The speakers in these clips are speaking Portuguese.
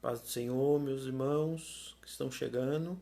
Paz do Senhor, meus irmãos que estão chegando.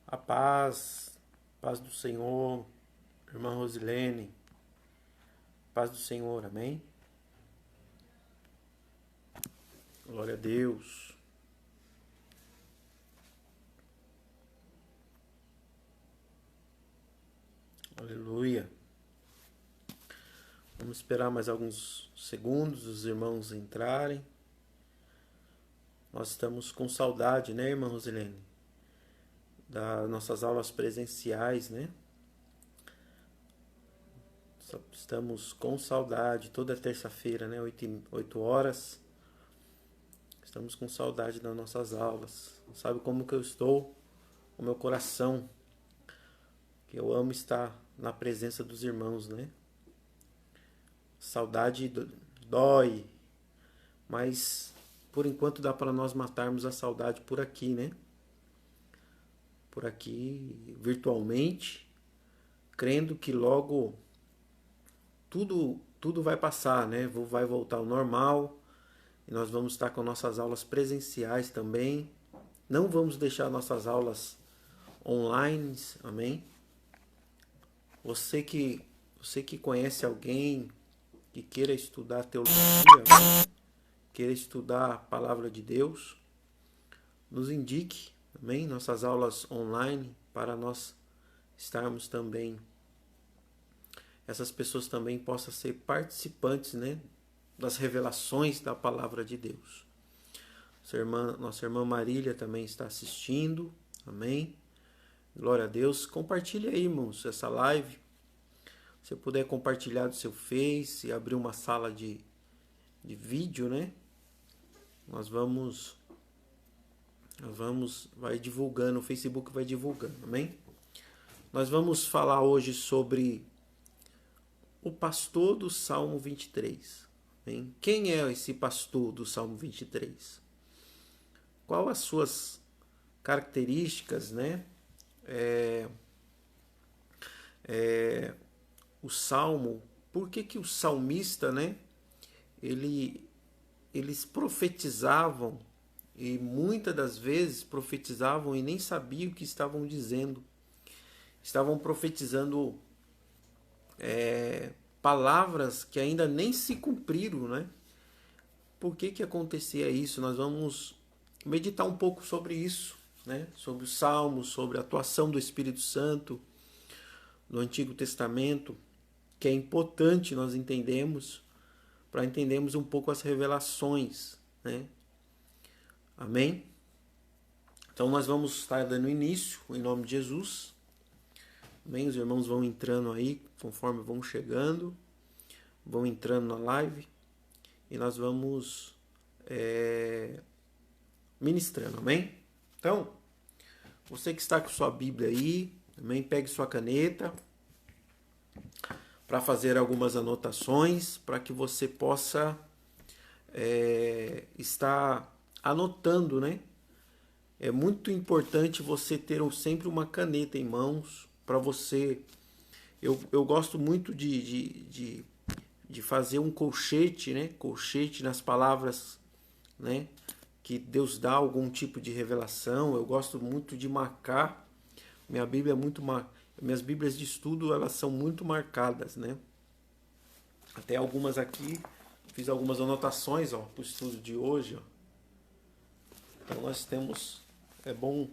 A paz do Senhor, irmã Rosilene, paz do Senhor, amém? Glória a Deus. Aleluia. Vamos esperar mais alguns segundos os irmãos entrarem. Nós estamos com saudade, né, irmã Rosilene? Das nossas aulas presenciais, né? Estamos com saudade toda terça-feira, né? 8 horas. Estamos com saudade das nossas aulas. Sabe como que eu estou? O meu coração. Que eu amo estar na presença dos irmãos, né? Saudade dói. Mas por enquanto dá para nós matarmos a saudade por aqui, né? Por aqui, virtualmente, crendo que logo tudo vai passar, né? Vai voltar ao normal e nós vamos estar com nossas aulas presenciais também. Não vamos deixar nossas aulas online, amém? Você que conhece alguém que queira estudar teologia, amém? Queira estudar a palavra de Deus, nos indique, amém? Nossas aulas online para nós estarmos também, essas pessoas também possam ser participantes, né, das revelações da palavra de Deus. Nossa irmã Marília também está assistindo, amém? Glória a Deus. Compartilhe aí, irmãos, essa live. Se você puder compartilhar do seu Face, abrir uma sala de vídeo, né? Vai divulgando, o Facebook vai divulgando, amém? Nós vamos falar hoje sobre o pastor do Salmo 23. Amém? Quem é esse pastor do Salmo 23? Qual as suas características, né? O Salmo, por que o salmista, né? Eles profetizavam e muitas das vezes profetizavam e nem sabiam o que estavam dizendo. Estavam profetizando palavras que ainda nem se cumpriram, né? Por que acontecia isso? Nós vamos meditar um pouco sobre isso, né? Sobre os salmos, sobre a atuação do Espírito Santo no Antigo Testamento, que é importante nós entendemos, para entendermos um pouco as revelações, né? Amém? Então nós vamos estar dando início, em nome de Jesus. Amém? Os irmãos vão entrando aí, conforme vão chegando, vão entrando na live, e nós vamos ministrando, amém? Então, você que está com sua Bíblia aí, também pegue sua caneta para fazer algumas anotações, para que você possa estar anotando, né? É muito importante você ter sempre uma caneta em mãos para você. Eu gosto muito de fazer um colchete, né? Colchete nas palavras, né? Que Deus dá algum tipo de revelação. Eu gosto muito de marcar. Minha Bíblia é muito minhas Bíblias de estudo, elas são muito marcadas, né? Até algumas aqui, fiz algumas anotações, ó, para o estudo de hoje, ó. Então nós temos, é bom,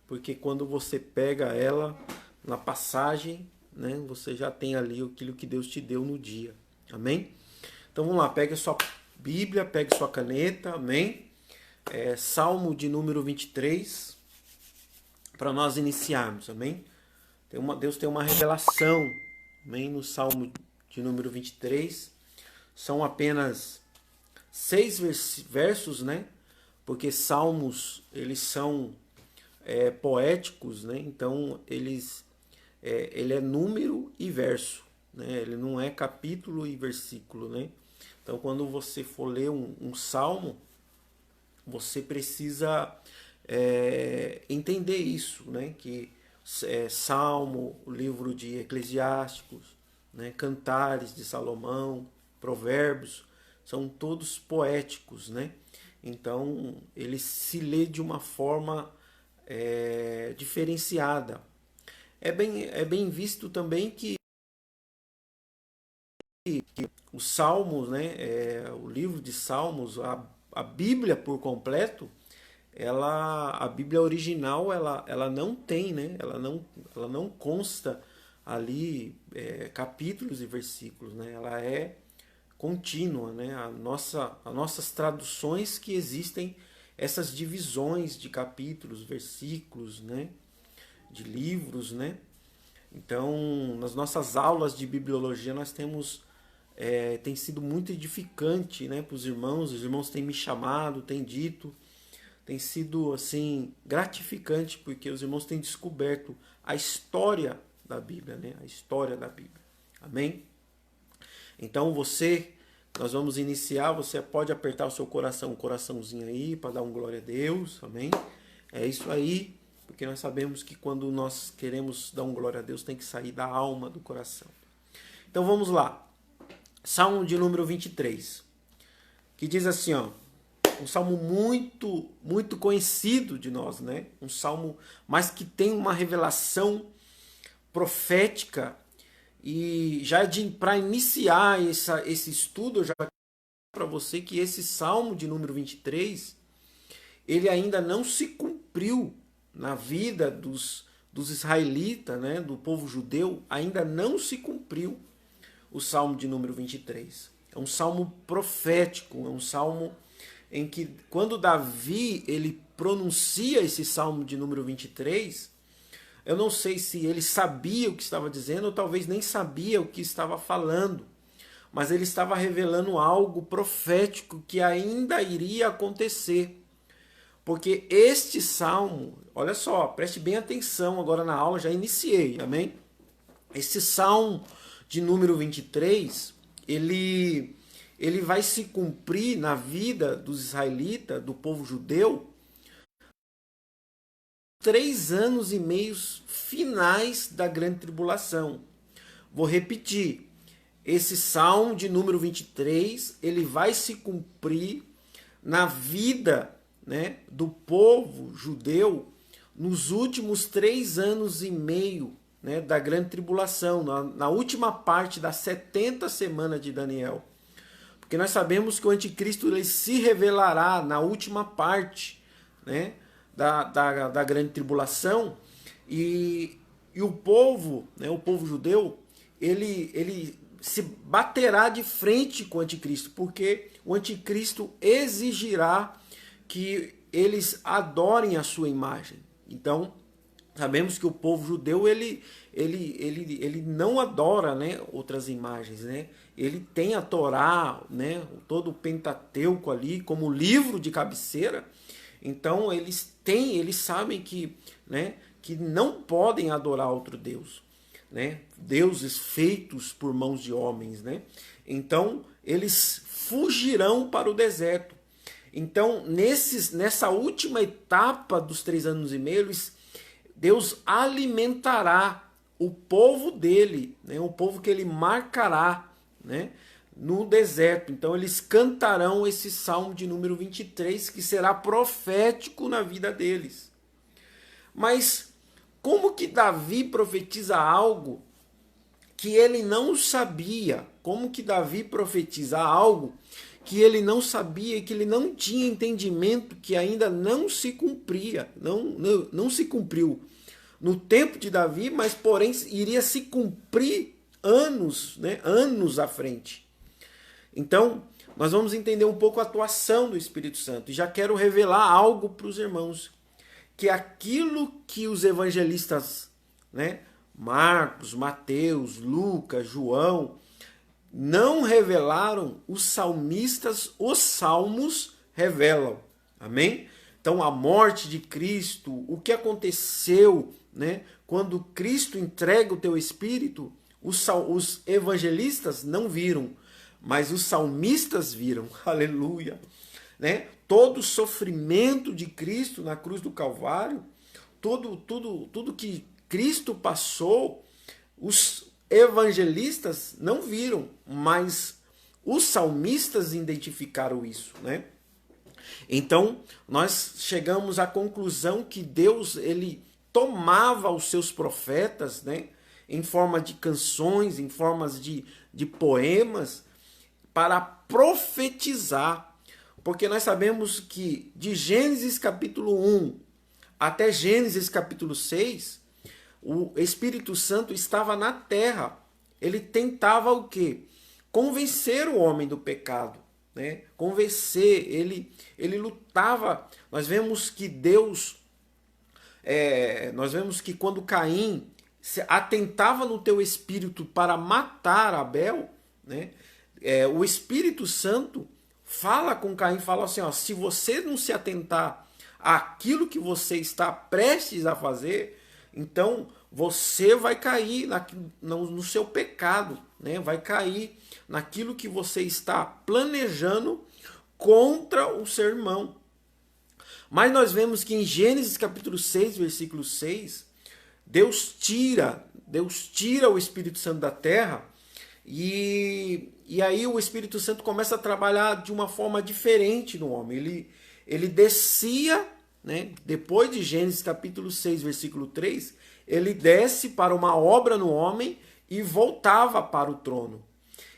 porque quando você pega ela na passagem, né, você já tem ali aquilo que Deus te deu no dia, amém? Então vamos lá, pega a sua Bíblia, pegue sua caneta, amém? Salmo de número 23, para nós iniciarmos, amém? Deus tem uma revelação, amém? No Salmo de número 23, são apenas 6 versos, né? Porque salmos, eles são poéticos, né? Então, ele é número e verso, né? Ele não é capítulo e versículo, né? Então, quando você for ler um salmo, você precisa entender isso, né? Que Salmo, o livro de Eclesiásticos, né? Cantares de Salomão, Provérbios, são todos poéticos, né? Então, ele se lê de uma forma diferenciada. É bem visto também que os Salmos, né, o livro de Salmos, a Bíblia por completo, a Bíblia original, ela não tem, né, ela não consta ali capítulos e versículos, né, ela é contínua, né, as nossas traduções que existem essas divisões de capítulos, versículos, né, de livros, né. Então, nas nossas aulas de bibliologia nós tem sido muito edificante, né, para os irmãos têm me chamado, têm dito, tem sido assim gratificante, porque os irmãos têm descoberto a história da Bíblia, né, a história da Bíblia, amém? Então nós vamos iniciar, você pode apertar o seu coração, um coraçãozinho aí, para dar um glória a Deus, amém? É isso aí, porque nós sabemos que quando nós queremos dar um glória a Deus, tem que sair da alma, do coração. Então vamos lá. Salmo de número 23, que diz assim, ó, um salmo muito, muito conhecido de nós, né? Um salmo, mas que tem uma revelação profética. E já para iniciar esse estudo, eu já quero para você que esse salmo de número 23, ele ainda não se cumpriu na vida dos israelitas, né? Do povo judeu, ainda não se cumpriu o salmo de número 23. É um salmo profético, é um salmo em que quando Davi ele pronuncia esse salmo de número 23, eu não sei se ele sabia o que estava dizendo ou talvez nem sabia o que estava falando, mas ele estava revelando algo profético que ainda iria acontecer. Porque este salmo, olha só, preste bem atenção agora na aula, já iniciei, amém? Esse salmo de número 23, ele vai se cumprir na vida dos israelitas, do povo judeu, 3 anos e meio finais da grande tribulação. Vou repetir, esse salmo de número 23, ele vai se cumprir na vida, né, do povo judeu nos últimos 3 anos e meio, né, da grande tribulação, na última parte das 70 semanas de Daniel. Porque nós sabemos que o anticristo ele se revelará na última parte, né, da grande tribulação, e o povo, né, o povo judeu, ele se baterá de frente com o anticristo, porque o anticristo exigirá que eles adorem a sua imagem. Então, sabemos que o povo judeu ele não adora, né, outras imagens, né? Ele tem a Torá, né, todo o Pentateuco ali como livro de cabeceira. Então eles sabem que, né, que não podem adorar outro Deus, né? Deuses feitos por mãos de homens, né? Então eles fugirão para o deserto. Então nessa última etapa dos 3 anos e meio, Deus alimentará o povo dele, né? O povo que ele marcará, né, no deserto. Então eles cantarão esse salmo de número 23, que será profético na vida deles. Mas como que Davi profetiza algo que ele não sabia? Como que Davi profetiza algo que ele não sabia e que ele não tinha entendimento, que ainda não se cumpria, não se cumpriu no tempo de Davi, mas porém iria se cumprir anos, né, anos à frente. Então, nós vamos entender um pouco a atuação do Espírito Santo. E já quero revelar algo para os irmãos, que aquilo que os evangelistas, né, Marcos, Mateus, Lucas, João, não revelaram, os salmistas, os salmos revelam. Amém? Então a morte de Cristo, o que aconteceu, né, quando Cristo entrega o teu espírito, os evangelistas não viram, mas os salmistas viram. Aleluia. Né? Todo o sofrimento de Cristo na cruz do Calvário, tudo que Cristo passou, os evangelistas não viram, mas os salmistas identificaram isso, né? Então, nós chegamos à conclusão que Deus, ele tomava os seus profetas, né, em forma de canções, em formas de poemas, para profetizar. Porque nós sabemos que de Gênesis capítulo 1 até Gênesis capítulo 6, o Espírito Santo estava na terra. Ele tentava o quê? Convencer o homem do pecado, né? Convencer, ele lutava. Nós vemos que nós vemos que quando Caim atentava no teu espírito para matar Abel, né? O Espírito Santo fala com Caim, fala assim, ó, se você não se atentar àquilo que você está prestes a fazer, então você vai cair no seu pecado, né? Vai cair naquilo que você está planejando contra o seu irmão. Mas nós vemos que em Gênesis capítulo 6, versículo 6, Deus tira o Espírito Santo da terra e aí o Espírito Santo começa a trabalhar de uma forma diferente no homem. Ele descia, né? Depois de Gênesis capítulo 6, versículo 3, ele desce para uma obra no homem e voltava para o trono.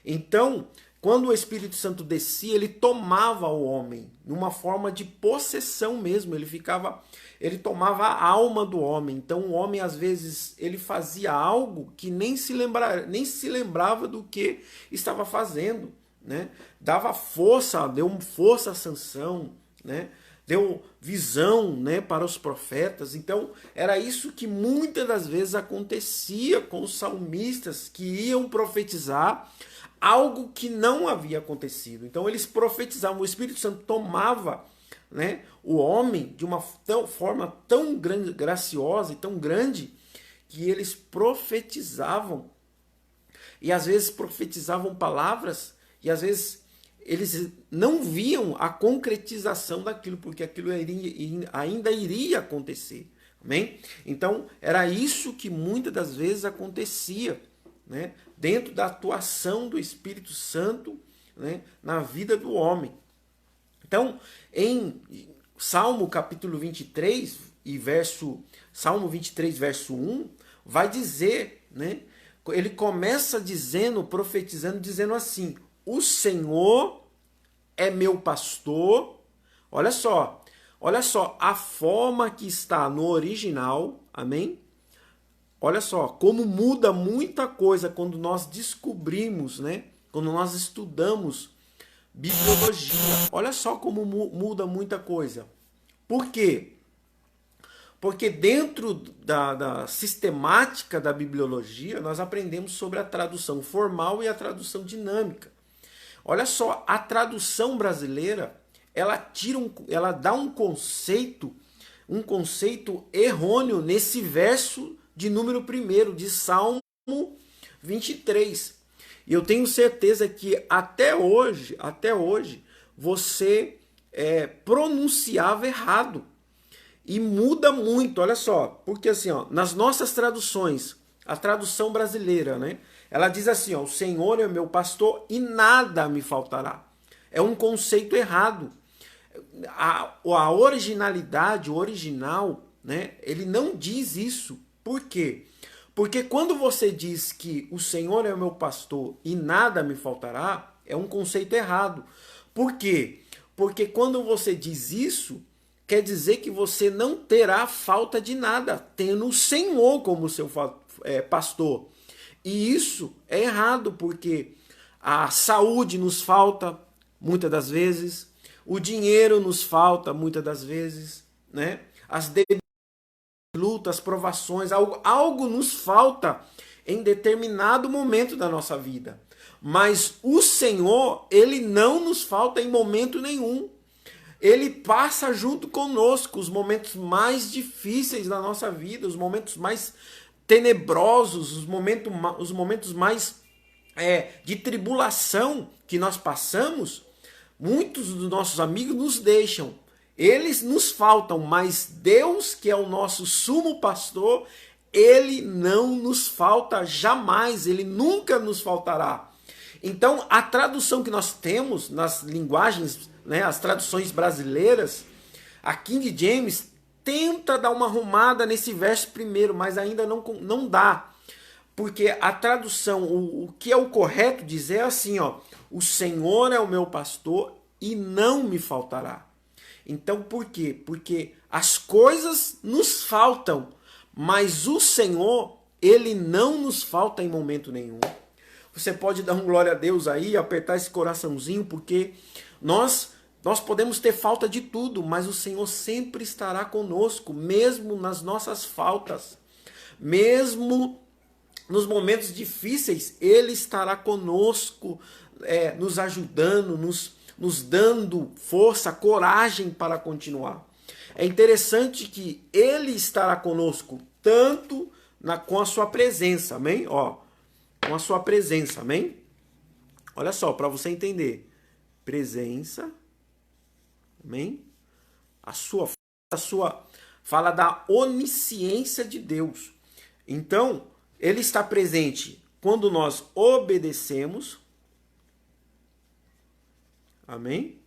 Então, quando o Espírito Santo descia, ele tomava o homem numa forma de possessão mesmo. Ele tomava a alma do homem. Então, o homem às vezes ele fazia algo que nem se lembrava do que estava fazendo, né? Dava força, deu força a Sansão, né? Deu visão, né, para os profetas. Então, era isso que muitas das vezes acontecia com os salmistas que iam profetizar algo que não havia acontecido. Então, eles profetizavam, o Espírito Santo tomava, né, o homem de uma forma tão grande, graciosa e tão grande, que eles profetizavam. E às vezes profetizavam palavras, e às vezes eles não viam a concretização daquilo, porque aquilo ainda iria acontecer. Amém? Então, era isso que muitas das vezes acontecia, né, dentro da atuação do Espírito Santo, né, na vida do homem. Então, em Salmo capítulo 23, Salmo 23, verso 1, vai dizer, né, ele começa profetizando, dizendo assim: o Senhor é meu pastor. Olha só a forma que está no original, amém? Olha só como muda muita coisa quando nós descobrimos, né? Quando nós estudamos bibliologia. Olha só como muda muita coisa. Por quê? Porque dentro da sistemática da bibliologia, nós aprendemos sobre a tradução formal e a tradução dinâmica. Olha só, a tradução brasileira, ela dá um conceito errôneo nesse verso de número 1 de Salmo 23. E eu tenho certeza que até hoje você pronunciava errado. E muda muito, olha só, porque assim, ó, nas nossas traduções, a tradução brasileira, né? Ela diz assim, ó, o Senhor é meu pastor e nada me faltará. É um conceito errado. A originalidade, o original, né? Ele não diz isso. Por quê? Porque quando você diz que o Senhor é o meu pastor e nada me faltará, é um conceito errado. Por quê? Porque quando você diz isso, quer dizer que você não terá falta de nada, tendo o Senhor como seu pastor. E isso é errado, porque a saúde nos falta, muitas das vezes, o dinheiro nos falta muitas das vezes, né? As lutas, provações, algo nos falta em determinado momento da nossa vida. Mas o Senhor, ele não nos falta em momento nenhum. Ele passa junto conosco os momentos mais difíceis da nossa vida, os momentos mais tenebrosos, os momentos mais de tribulação que nós passamos. Muitos dos nossos amigos nos deixam, eles nos faltam, mas Deus, que é o nosso sumo pastor, ele não nos falta jamais, ele nunca nos faltará. Então, a tradução que nós temos nas linguagens, né, as traduções brasileiras, a King James tenta dar uma arrumada nesse verso primeiro, mas ainda não dá. Porque a tradução, o que é o correto dizer é assim, ó: o Senhor é o meu pastor e não me faltará. Então, por quê? Porque as coisas nos faltam, mas o Senhor, ele não nos falta em momento nenhum. Você pode dar um glória a Deus aí, apertar esse coraçãozinho, porque nós podemos ter falta de tudo, mas o Senhor sempre estará conosco, mesmo nas nossas faltas. Mesmo nos momentos difíceis, ele estará conosco, nos ajudando, nos dando força, coragem para continuar. É interessante que ele estará conosco tanto com a sua presença, amém? Ó, com a sua presença, amém? Olha só, para você entender. Presença, amém? A sua fala da onisciência de Deus. Então, ele está presente quando nós obedecemos, amém?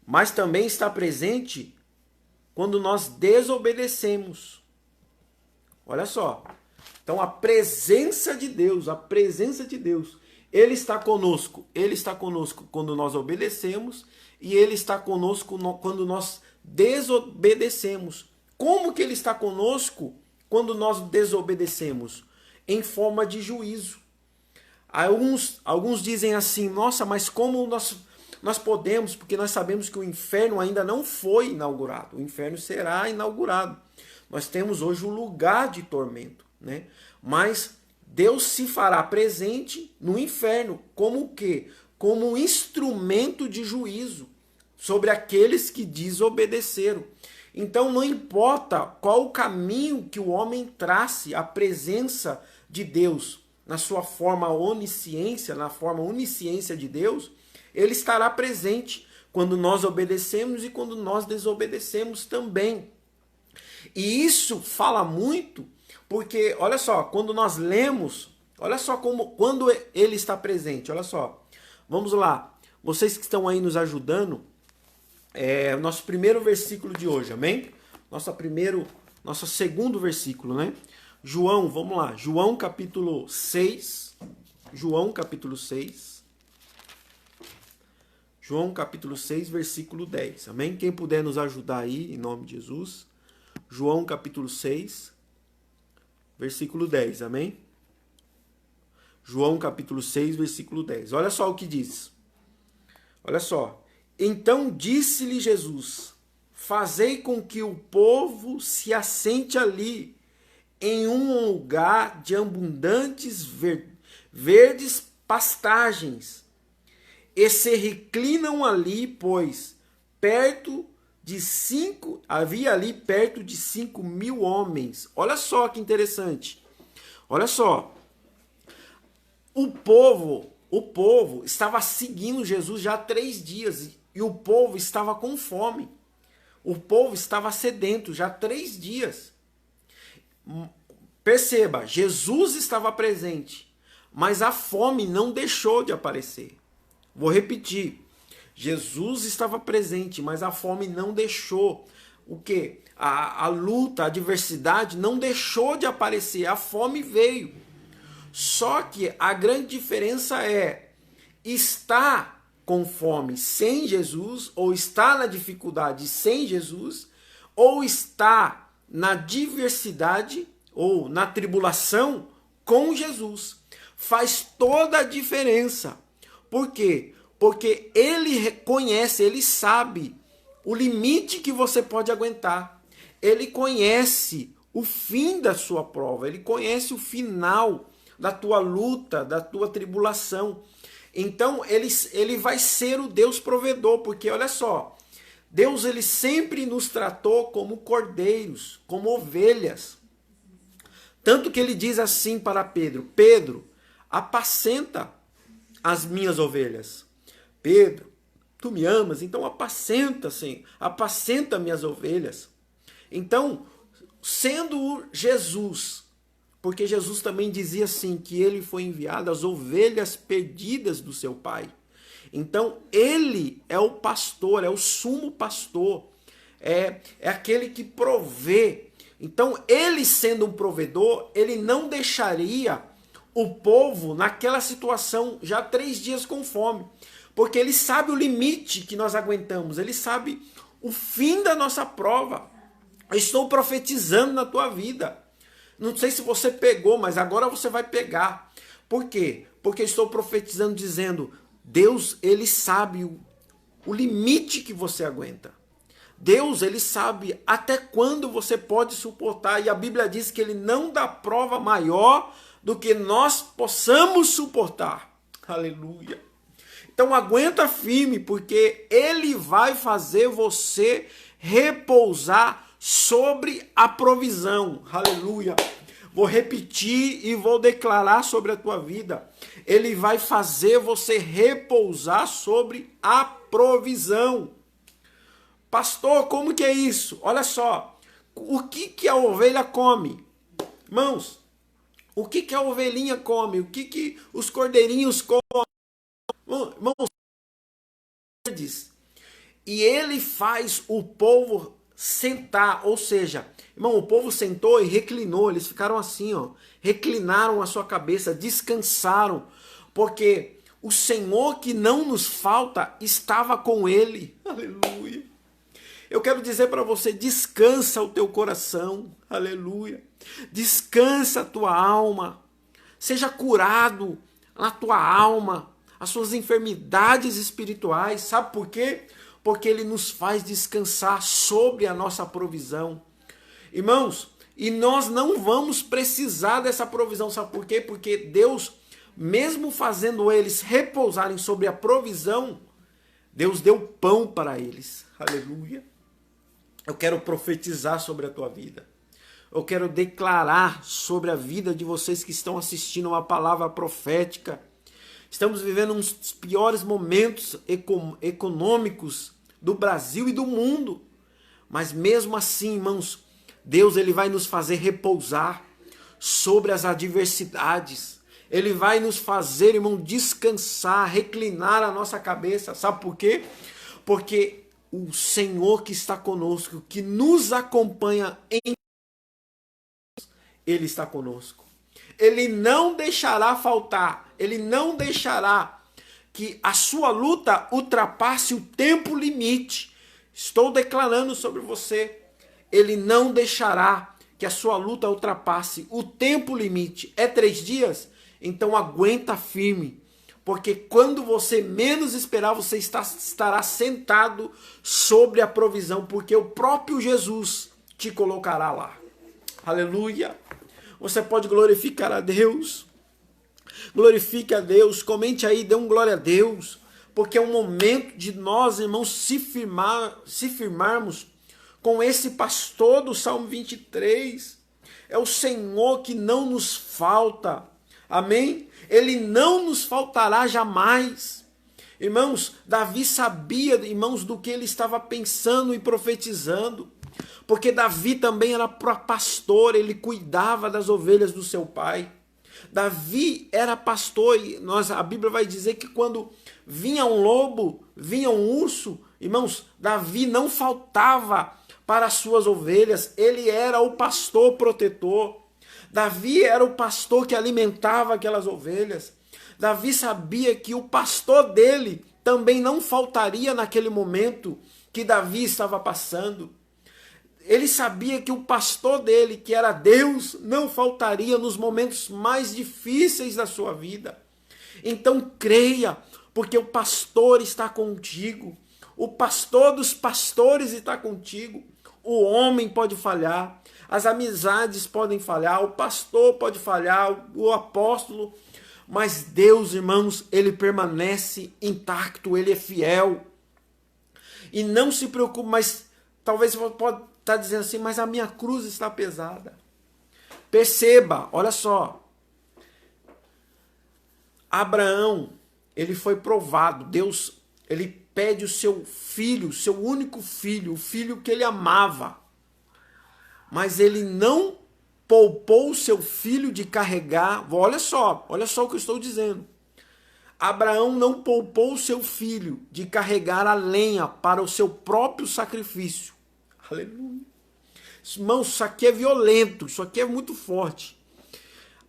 Mas também está presente quando nós desobedecemos. Olha só. Então a presença de Deus, ele está conosco quando nós obedecemos e ele está conosco quando nós desobedecemos. Como que ele está conosco quando nós desobedecemos? Em forma de juízo. Alguns dizem assim: nossa, mas como nós podemos, porque nós sabemos que o inferno ainda não foi inaugurado. O inferno será inaugurado. Nós temos hoje um lugar de tormento, né? Mas Deus se fará presente no inferno como o quê? Como um instrumento de juízo sobre aqueles que desobedeceram. Então não importa qual o caminho que o homem trace, a presença de Deus na sua forma onisciência, na forma onisciência de Deus, ele estará presente quando nós obedecemos e quando nós desobedecemos também. E isso fala muito, porque olha só, quando nós lemos, olha só quando ele está presente, olha só. Vamos lá, vocês que estão aí nos ajudando, nosso primeiro versículo de hoje, amém? Nosso segundo versículo, né? João, vamos lá, João capítulo 6, João capítulo 6, versículo 10, amém? Quem puder nos ajudar aí, em nome de Jesus. João capítulo 6, versículo 10, amém? João capítulo 6, versículo 10. Olha só o que diz. Olha só. Então disse-lhe Jesus: fazei com que o povo se assente ali, em um lugar de abundantes verdes pastagens, e se reclinam ali, pois havia ali perto de 5.000 homens. Olha só que interessante. Olha só. O povo estava seguindo Jesus já há 3 dias e o povo estava com fome. O povo estava sedento já há 3 dias. Perceba, Jesus estava presente, mas a fome não deixou de aparecer. Vou repetir. Jesus estava presente, mas a fome não deixou. O quê? A luta, a adversidade não deixou de aparecer. A fome veio. Só que a grande diferença é estar com fome sem Jesus, ou estar na dificuldade sem Jesus, ou estar na diversidade ou na tribulação com Jesus. Faz toda a diferença. Por quê? Porque ele reconhece, ele sabe o limite que você pode aguentar. Ele conhece o fim da sua prova, ele conhece o final da tua luta, da tua tribulação. Então ele vai ser o Deus provedor, porque olha só, Deus ele sempre nos tratou como cordeiros, como ovelhas. Tanto que ele diz assim para Pedro: Pedro, apacenta as minhas ovelhas. Pedro, tu me amas, então apacenta, Senhor, apacenta minhas ovelhas. Então, sendo Jesus, porque Jesus também dizia assim, que ele foi enviado às ovelhas perdidas do seu pai. Então, ele é o pastor, é o sumo pastor, é aquele que provê. Então, ele sendo um provedor, ele não deixaria o povo naquela situação já 3 dias com fome. Porque ele sabe o limite que nós aguentamos, ele sabe o fim da nossa prova. Eu estou profetizando na tua vida. Não sei se você pegou, mas agora você vai pegar. Por quê? Porque eu estou profetizando dizendo, Deus, ele sabe o limite que você aguenta. Deus, ele sabe até quando você pode suportar. E a Bíblia diz que ele não dá prova maior do que nós possamos suportar. Aleluia. Então aguenta firme, porque ele vai fazer você repousar sobre a provisão. Aleluia. Vou repetir e vou declarar sobre a tua vida. Ele vai fazer você repousar sobre a provisão. Pastor, como que é isso? Olha só, o que a ovelha come? Irmãos, o que a ovelhinha come? O que os cordeirinhos comem? Irmãos, e ele faz o povo sentar, ou seja, irmão, o povo sentou e reclinou, eles ficaram assim, ó, reclinaram a sua cabeça, descansaram, porque o Senhor que não nos falta estava com ele. Aleluia. Eu quero dizer para você, descansa o teu coração, aleluia. Descansa a tua alma, seja curado na tua alma, as suas enfermidades espirituais. Sabe por quê? Porque ele nos faz descansar sobre a nossa provisão. Irmãos, e nós não vamos precisar dessa provisão. Sabe por quê? Porque Deus, mesmo fazendo eles repousarem sobre a provisão, Deus deu pão para eles. Aleluia. Eu quero profetizar sobre a tua vida. Eu quero declarar sobre a vida de vocês que estão assistindo uma palavra profética. Estamos vivendo uns dos piores momentos econômicos do Brasil e do mundo. Mas mesmo assim, irmãos, Deus ele vai nos fazer repousar sobre as adversidades. Ele vai nos fazer, irmão, descansar, reclinar a nossa cabeça. Sabe por quê? Porque o Senhor que está conosco, que nos acompanha Ele está conosco. Ele não deixará faltar. Ele não deixará que a sua luta ultrapasse o tempo limite. Estou declarando sobre você. Ele não deixará que a sua luta ultrapasse o tempo limite. É 3 dias? Então aguenta firme. Porque quando você menos esperar, você estará sentado sobre a provisão. Porque o próprio Jesus te colocará lá. Aleluia. Você pode glorificar a Deus. Glorifique a Deus. Comente aí, dê um glória a Deus. Porque é um momento de nós, irmãos, se firmarmos com esse pastor do Salmo 23. É o Senhor que não nos falta. Amém? Ele não nos faltará jamais. Irmãos, Davi sabia, irmãos, do que ele estava pensando e profetizando. Porque Davi também era pastor, ele cuidava das ovelhas do seu pai. Davi era pastor e a Bíblia vai dizer que quando vinha um lobo, vinha um urso, irmãos, Davi não faltava para as suas ovelhas, ele era o pastor protetor. Davi era o pastor que alimentava aquelas ovelhas. Davi sabia que o pastor dele também não faltaria naquele momento que Davi estava passando. Ele sabia que o pastor dele, que era Deus, não faltaria nos momentos mais difíceis da sua vida. Então creia, porque o pastor está contigo. O pastor dos pastores está contigo. O homem pode falhar, as amizades podem falhar, o pastor pode falhar, o apóstolo, mas Deus, irmãos, ele permanece intacto, ele é fiel. E não se preocupe, mas talvez você pode estar dizendo assim, mas a minha cruz está pesada. Perceba, olha só. Abraão, ele foi provado. Deus, ele pede o seu filho, seu único filho, o filho que ele amava. Mas ele não poupou o seu filho de carregar. Olha só o que eu estou dizendo. Abraão não poupou o seu filho de carregar a lenha para o seu próprio sacrifício. Aleluia. Irmãos, isso aqui é violento, isso aqui é muito forte.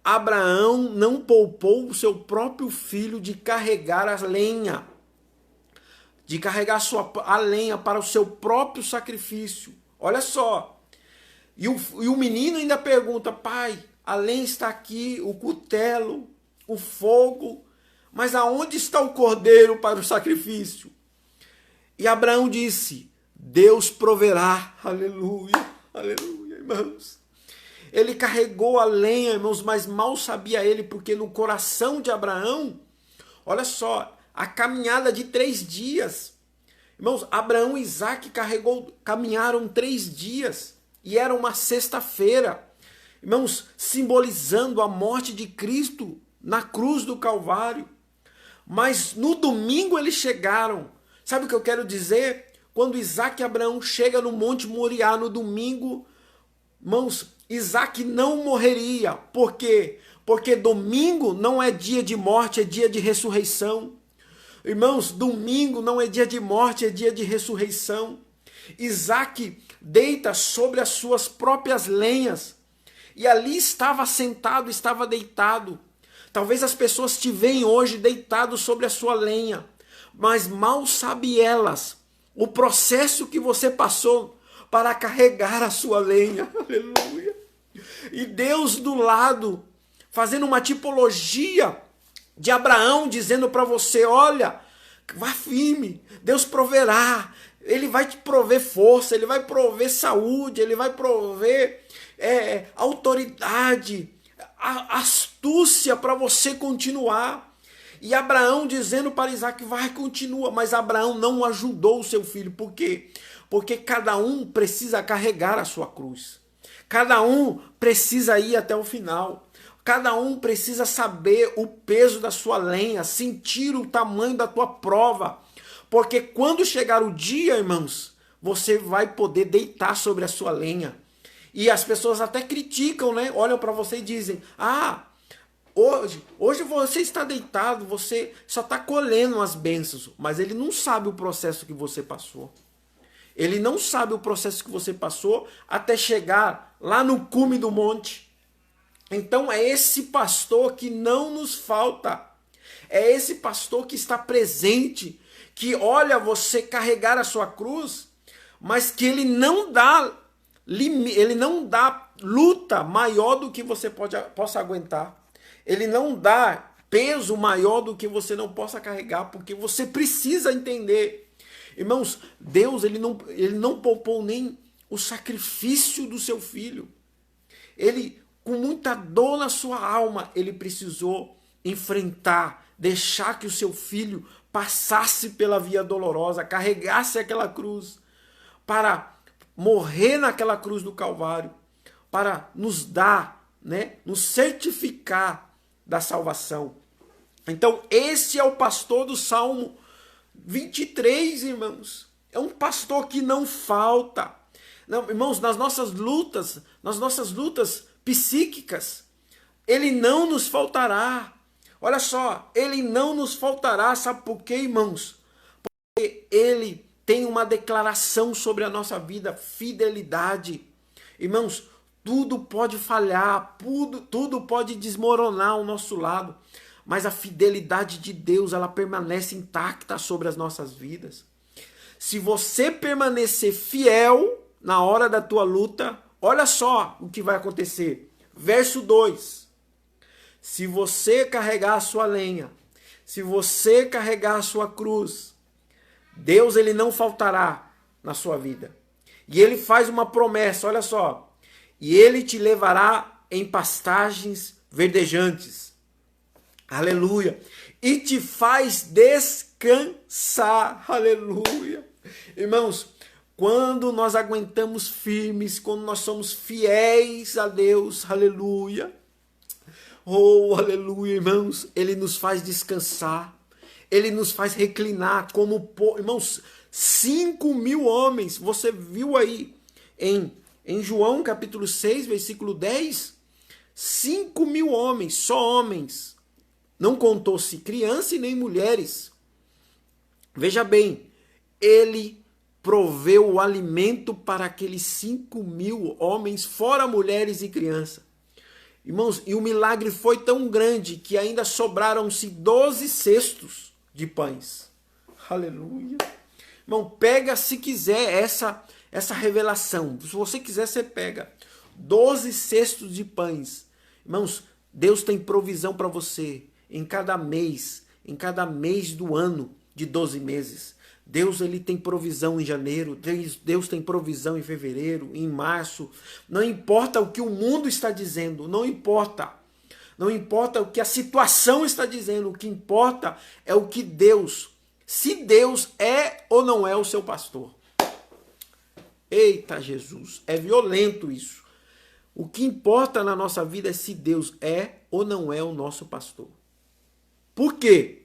Abraão não poupou o seu próprio filho de carregar a lenha. De carregar a lenha para o seu próprio sacrifício. Olha só. E o menino ainda pergunta, pai, a lenha está aqui, o cutelo, o fogo, mas aonde está o cordeiro para o sacrifício? E Abraão disse, Deus proverá. Aleluia, aleluia, irmãos. Ele carregou a lenha, irmãos, mas mal sabia ele, porque no coração de Abraão, olha só, a caminhada de 3 dias. Irmãos, Abraão e Isaac caminharam 3 dias. E era uma sexta-feira, irmãos, simbolizando a morte de Cristo na cruz do Calvário. Mas no domingo eles chegaram. Sabe o que eu quero dizer? Quando Isaac e Abraão chegam no Monte Moriá no domingo, irmãos, Isaac não morreria. Por quê? Porque domingo não é dia de morte, é dia de ressurreição. Irmãos, domingo não é dia de morte, é dia de ressurreição. Isaac deita sobre as suas próprias lenhas. E ali estava sentado, estava deitado. Talvez as pessoas te veem hoje deitado sobre a sua lenha. Mas mal sabe elas o processo que você passou para carregar a sua lenha. Aleluia. E Deus do lado, fazendo uma tipologia de Abraão, dizendo para você, olha, vá firme, Deus proverá. Ele vai te prover força, ele vai prover saúde, ele vai prover autoridade, astúcia para você continuar. E Abraão dizendo para Isaac, vai, continua. Mas Abraão não ajudou o seu filho. Por quê? Porque cada um precisa carregar a sua cruz. Cada um precisa ir até o final. Cada um precisa saber o peso da sua lenha, sentir o tamanho da tua prova. Porque quando chegar o dia, irmãos, você vai poder deitar sobre a sua lenha. E as pessoas até criticam, né? Olham para você e dizem, hoje você está deitado, você só está colhendo as bênçãos. Mas ele não sabe o processo que você passou. Ele não sabe o processo que você passou até chegar lá no cume do monte. Então é esse pastor que não nos falta. É esse pastor que está presente, que olha você carregar a sua cruz, mas que ele não dá luta maior do que você possa aguentar. Ele não dá peso maior do que você não possa carregar, porque você precisa entender. Irmãos, Deus ele não poupou nem o sacrifício do seu filho. Ele, com muita dor na sua alma, ele precisou enfrentar, deixar que o seu filho passasse pela via dolorosa, carregasse aquela cruz, para morrer naquela cruz do Calvário, para nos dar, nos certificar da salvação. Então, esse é o pastor do Salmo 23, irmãos. É um pastor que não falta. Não, irmãos, nas nossas lutas psíquicas, ele não nos faltará. Olha só, ele não nos faltará, sabe por quê, irmãos? Porque ele tem uma declaração sobre a nossa vida, fidelidade. Irmãos, tudo pode falhar, tudo pode desmoronar ao nosso lado, mas a fidelidade de Deus, ela permanece intacta sobre as nossas vidas. Se você permanecer fiel na hora da tua luta, olha só o que vai acontecer. Verso 2. Se você carregar a sua lenha, se você carregar a sua cruz, Deus ele não faltará na sua vida. E ele faz uma promessa, olha só. E ele te levará em pastagens verdejantes. Aleluia. E te faz descansar. Aleluia. Irmãos, quando nós aguentamos firmes, quando nós somos fiéis a Deus, aleluia. Oh, aleluia, irmãos. Ele nos faz descansar. Ele nos faz reclinar como... Irmãos, 5.000 homens. Você viu aí em João capítulo 6, versículo 10? 5.000 homens, só homens. Não contou-se criança e nem mulheres. Veja bem, ele proveu o alimento para aqueles 5.000 homens, fora mulheres e crianças. Irmãos, e o milagre foi tão grande que ainda sobraram-se 12 cestos de pães. Aleluia. Irmão, pega se quiser essa revelação. Se você quiser, você pega 12 cestos de pães. Irmãos, Deus tem provisão para você em cada mês do ano de 12 meses. Deus ele tem provisão em janeiro, Deus tem provisão em fevereiro, em março. Não importa o que o mundo está dizendo, não importa. Não importa o que a situação está dizendo, o que importa é o que Deus, se Deus é ou não é o seu pastor. Eita Jesus, é violento isso. O que importa na nossa vida é se Deus é ou não é o nosso pastor. Por quê?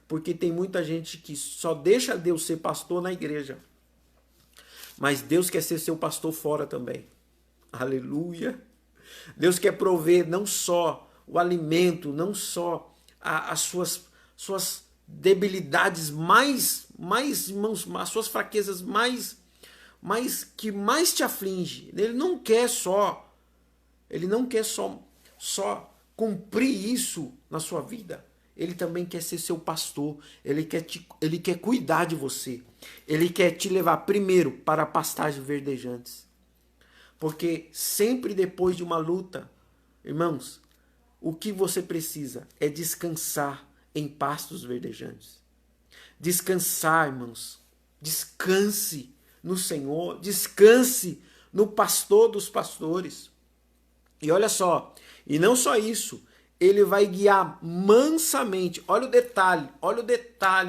Porque tem muita gente que só deixa Deus ser pastor na igreja. Mas Deus quer ser seu pastor fora também. Aleluia. Deus quer prover não só o alimento, não só as suas debilidades irmãos, as suas fraquezas que mais te aflige. Ele não quer só cumprir isso na sua vida. Ele também quer ser seu pastor, ele quer cuidar de você. Ele quer te levar primeiro para pastagens verdejantes. Porque sempre depois de uma luta, irmãos, o que você precisa é descansar em pastos verdejantes. Descansar, irmãos. Descanse no Senhor, descanse no pastor dos pastores. E olha só, e não só isso, ele vai guiar mansamente. Olha o detalhe,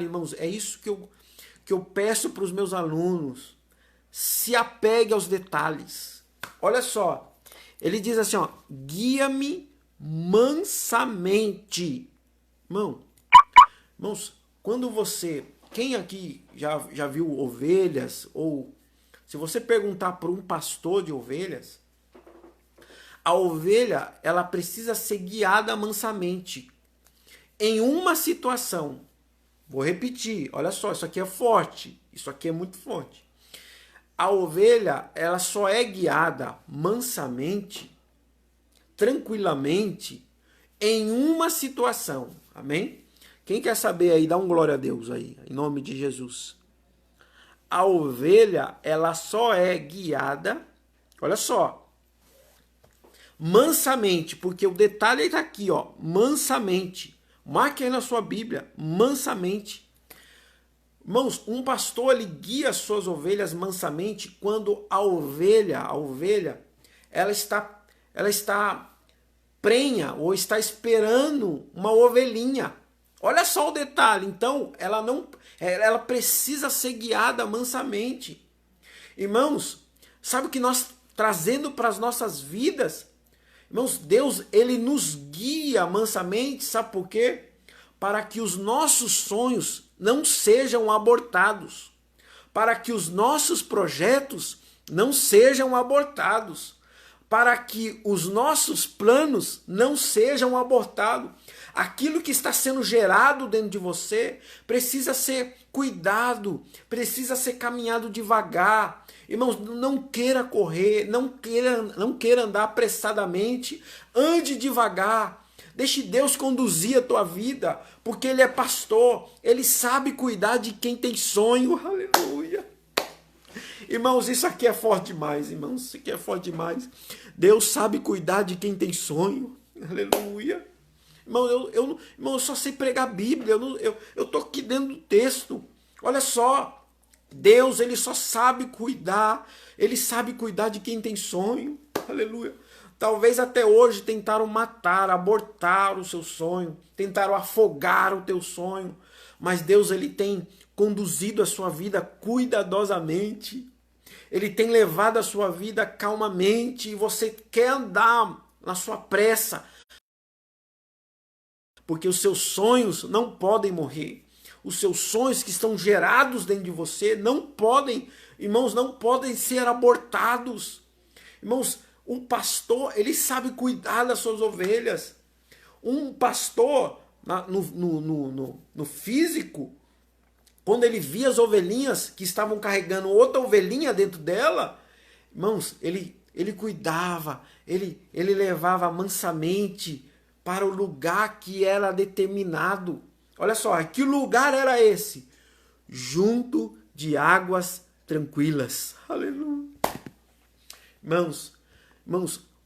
irmãos. É isso que eu peço para os meus alunos. Se apegue aos detalhes. Olha só, ele diz assim, ó, guia-me mansamente. Irmãos, quando você... Quem aqui já viu ovelhas? Ou se você perguntar para um pastor de ovelhas, a ovelha, ela precisa ser guiada mansamente. Em uma situação, vou repetir, olha só, isso aqui é forte, isso aqui é muito forte. A ovelha, ela só é guiada mansamente, tranquilamente, em uma situação, amém? Quem quer saber aí, dá um glória a Deus aí, em nome de Jesus. A ovelha, ela só é guiada, olha só, mansamente, porque o detalhe está aqui, ó, mansamente. Marque aí na sua Bíblia, mansamente. Irmãos, um pastor ele guia as suas ovelhas mansamente quando a ovelha, ela está prenha ou está esperando uma ovelhinha. Olha só o detalhe. Então, ela precisa ser guiada mansamente. Irmãos, sabe o que nós trazendo para as nossas vidas? Irmãos, Deus, ele nos guia mansamente, sabe por quê? Para que os nossos sonhos não sejam abortados. Para que os nossos projetos não sejam abortados. Para que os nossos planos não sejam abortados. Aquilo que está sendo gerado dentro de você precisa ser cuidado, precisa ser caminhado devagar. Irmãos, não queira correr, não queira andar apressadamente, ande devagar. Deixe Deus conduzir a tua vida, porque Ele é pastor, Ele sabe cuidar de quem tem sonho. Aleluia. Irmãos, isso aqui é forte demais, irmãos, isso aqui é forte demais. Deus sabe cuidar de quem tem sonho. Aleluia. Irmão, irmão, eu só sei pregar a Bíblia, eu tô aqui dentro do texto. Olha só, Deus, ele só sabe cuidar, ele sabe cuidar de quem tem sonho. Aleluia. Talvez até hoje tentaram matar, abortar o seu sonho, tentaram afogar o teu sonho, mas Deus, ele tem conduzido a sua vida cuidadosamente. Ele tem levado a sua vida calmamente e você quer andar na sua pressa, porque os seus sonhos não podem morrer. Os seus sonhos que estão gerados dentro de você não podem, irmãos, não podem ser abortados. Irmãos, um pastor, ele sabe cuidar das suas ovelhas. Um pastor, no físico, quando ele via as ovelhinhas que estavam carregando outra ovelhinha dentro dela, irmãos, ele cuidava, ele levava mansamente para o lugar que era determinado. Olha só, que lugar era esse? Junto de águas tranquilas. Aleluia. Irmãos,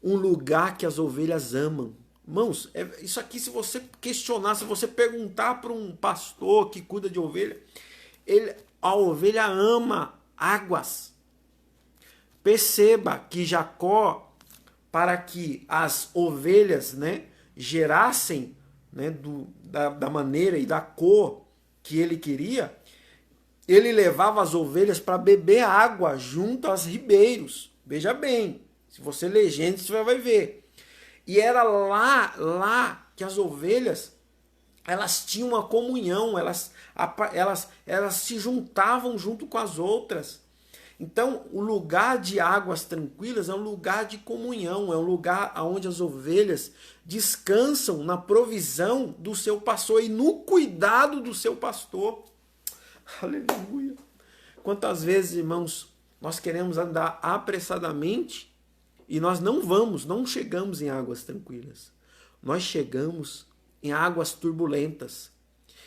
um lugar que as ovelhas amam. Irmãos, isso aqui, se você questionar, se você perguntar para um pastor que cuida de ovelha, a ovelha ama águas. Perceba que Jacó, para que as ovelhas, gerassem, da maneira e da cor que ele queria, ele levava as ovelhas para beber água junto aos ribeiros. Veja bem, se você ler Gênesis, você vai ver. E era lá que as ovelhas, elas tinham uma comunhão, elas se juntavam junto com as outras. Então, o lugar de águas tranquilas é um lugar de comunhão, é um lugar onde as ovelhas descansam na provisão do seu pastor e no cuidado do seu pastor. Aleluia! Quantas vezes, irmãos, nós queremos andar apressadamente e nós não chegamos em águas tranquilas. Nós chegamos em águas turbulentas.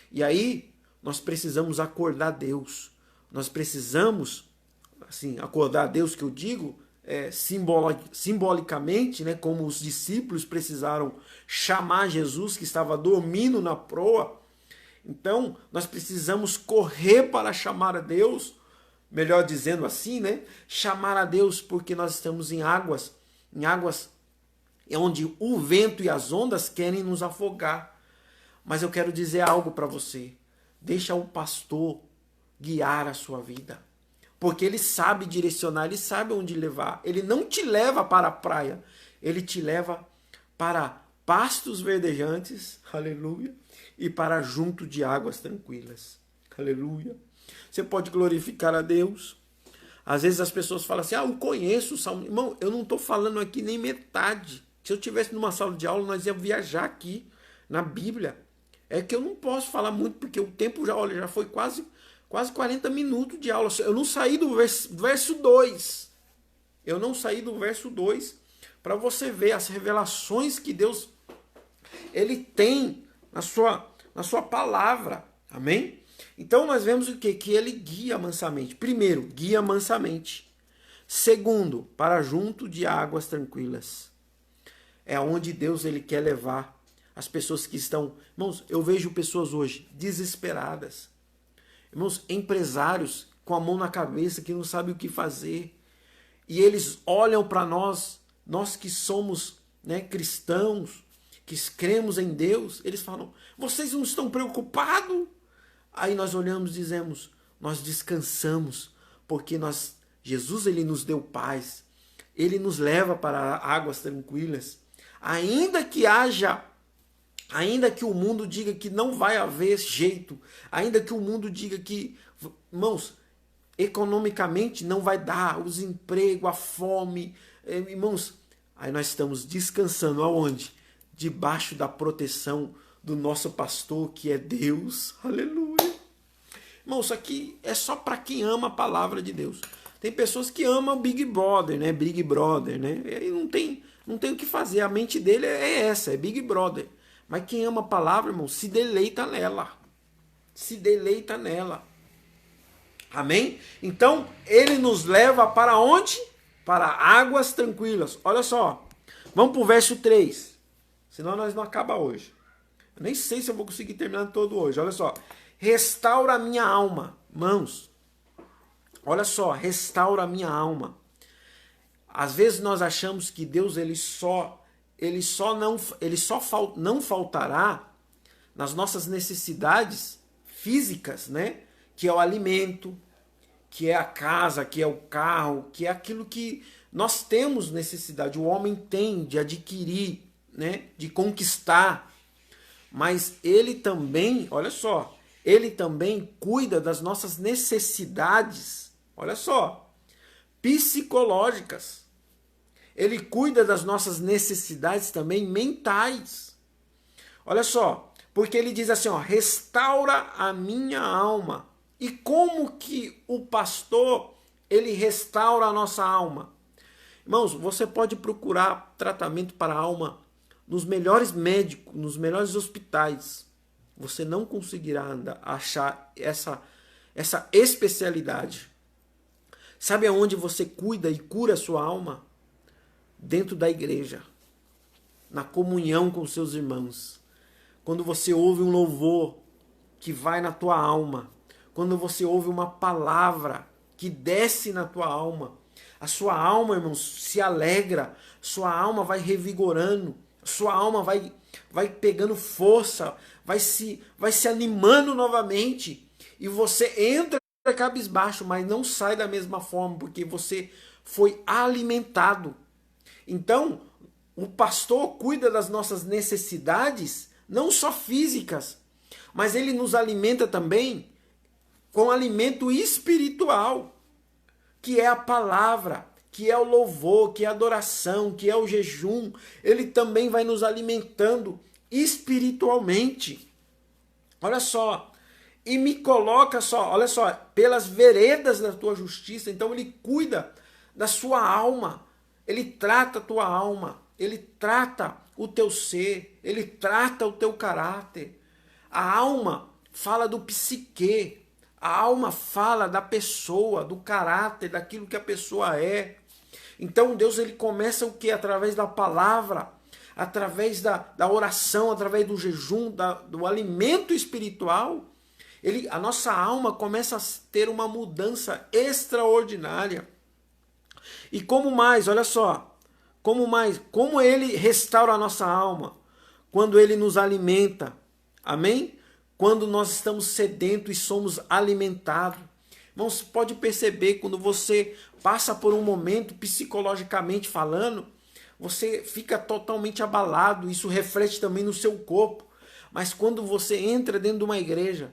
E aí, nós precisamos acordar Deus. Nós precisamos, assim, acordar Deus, que eu digo, simbolicamente, como os discípulos precisaram chamar Jesus, que estava dormindo na proa. Então, nós precisamos correr para chamar a Deus, melhor dizendo assim, chamar a Deus, porque nós estamos em águas onde o vento e as ondas querem nos afogar. Mas eu quero dizer algo para você. Deixa o pastor guiar a sua vida. Porque ele sabe direcionar, ele sabe onde levar. Ele não te leva para a praia, ele te leva para pastos verdejantes, aleluia, e para junto de águas tranquilas, aleluia. Você pode glorificar a Deus. Às vezes as pessoas falam assim, eu conheço o Salmo. Irmão, eu não estou falando aqui nem metade. Se eu estivesse numa sala de aula, nós íamos viajar aqui na Bíblia. É que eu não posso falar muito, porque o tempo já foi quase 40 minutos de aula. Eu não saí do verso 2. Eu não saí do verso 2 para você ver as revelações que Deus ele tem na sua palavra. Amém? Então nós vemos o quê? Que ele guia mansamente. Primeiro, guia mansamente. Segundo, para junto de águas tranquilas. É onde Deus ele quer levar as pessoas que estão... Irmãos, eu vejo pessoas hoje desesperadas. Irmãos, empresários com a mão na cabeça que não sabem o que fazer. E eles olham para nós que somos cristãos, que cremos em Deus, eles falam, vocês não estão preocupados? Aí nós olhamos e dizemos, nós descansamos, porque Jesus ele nos deu paz, ele nos leva para águas tranquilas. Ainda que o mundo diga que não vai haver jeito, ainda que o mundo diga que, irmãos, economicamente não vai dar, o desemprego, a fome, irmãos, aí nós estamos descansando aonde? Debaixo da proteção do nosso pastor, que é Deus. Aleluia. Irmão, isso aqui é só para quem ama a palavra de Deus. Tem pessoas que amam o Big Brother, Big Brother, E aí não tem o que fazer. A mente dele é essa, é Big Brother. Mas quem ama a palavra, irmão, se deleita nela. Se deleita nela. Amém? Então, ele nos leva para onde? Para águas tranquilas. Olha só. Vamos para o verso 3. Senão nós não acabamos hoje. Eu nem sei se eu vou conseguir terminar todo hoje. Olha só. Restaura a minha alma. Mãos, olha só, restaura a minha alma. Às vezes nós achamos que Deus não faltará nas nossas necessidades físicas, né? Que é o alimento, que é a casa, que é o carro, que é aquilo que nós temos necessidade, o homem tem de adquirir, né? De conquistar. Mas ele também, olha só, ele também cuida das nossas necessidades, olha só, psicológicas. Ele cuida das nossas necessidades também mentais. Olha só, porque ele diz assim, ó, restaura a minha alma. E como que o pastor, ele restaura a nossa alma? Irmãos, você pode procurar tratamento para a alma nos melhores médicos, nos melhores hospitais. Você não conseguirá achar essa especialidade. Sabe aonde você cuida e cura a sua alma? Dentro da igreja, na comunhão com seus irmãos. Quando você ouve um louvor que vai na tua alma, quando você ouve uma palavra que desce na tua alma, a sua alma, irmãos, se alegra, sua alma vai revigorando, sua alma vai pegando força, vai se animando novamente, e você entra cabisbaixo, mas não sai da mesma forma, porque você foi alimentado. Então, o pastor cuida das nossas necessidades, não só físicas, mas ele nos alimenta também com alimento espiritual, que é a palavra, que é o louvor, que é a adoração, que é o jejum. Ele também vai nos alimentando espiritualmente. Olha só, e me coloca só, olha só, pelas veredas da tua justiça. Então ele cuida da sua alma. Ele trata a tua alma, ele trata o teu ser, ele trata o teu caráter. A alma fala do psique, a alma fala da pessoa, do caráter, daquilo que a pessoa é. Então Deus ele começa o que? Através da palavra, através da oração, através do jejum, do alimento espiritual. A nossa alma começa a ter uma mudança extraordinária. E como mais, olha só, como ele restaura a nossa alma? Quando ele nos alimenta, amém? Quando nós estamos sedentos e somos alimentados. Irmãos, pode perceber, quando você passa por um momento, psicologicamente falando, você fica totalmente abalado, isso reflete também no seu corpo. Mas quando você entra dentro de uma igreja,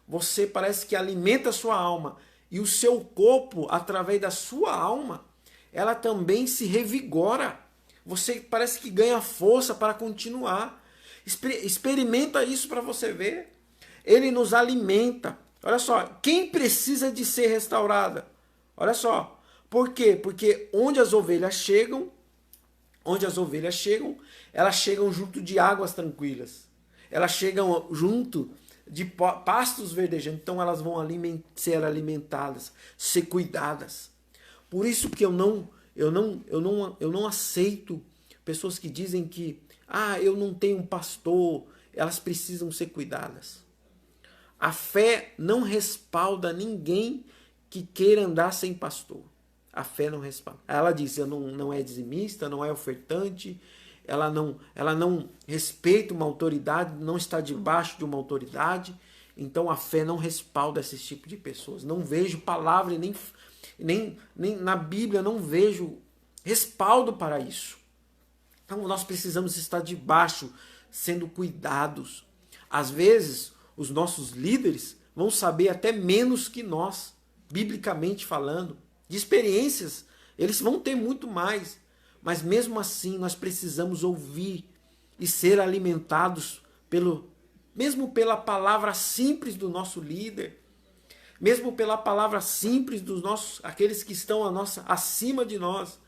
você parece que alimenta a sua alma, e o seu corpo, através da sua alma, ela também se revigora. Você parece que ganha força para continuar. Experimenta isso para você ver. Ele nos alimenta. Olha só, quem precisa de ser restaurada? Olha só, por quê? Porque onde as ovelhas chegam, elas chegam junto de águas tranquilas. Elas chegam junto de pastos verdejantes. Então elas vão ser alimentadas, ser cuidadas. Por isso que eu não aceito pessoas que dizem que eu não tenho um pastor, elas precisam ser cuidadas. A fé não respalda ninguém que queira andar sem pastor. A fé não respalda. Ela diz, não é dizimista, não é ofertante, ela não respeita uma autoridade, não está debaixo de uma autoridade. Então a fé não respalda esse tipo de pessoas. Não vejo palavra e nem na Bíblia não vejo respaldo para isso. Então nós precisamos estar debaixo, sendo cuidados. Às vezes, os nossos líderes vão saber até menos que nós, biblicamente falando. De experiências, eles vão ter muito mais. Mas mesmo assim, nós precisamos ouvir e ser alimentados mesmo pela palavra simples do nosso líder, mesmo pela palavra simples dos aqueles que estão acima de nós.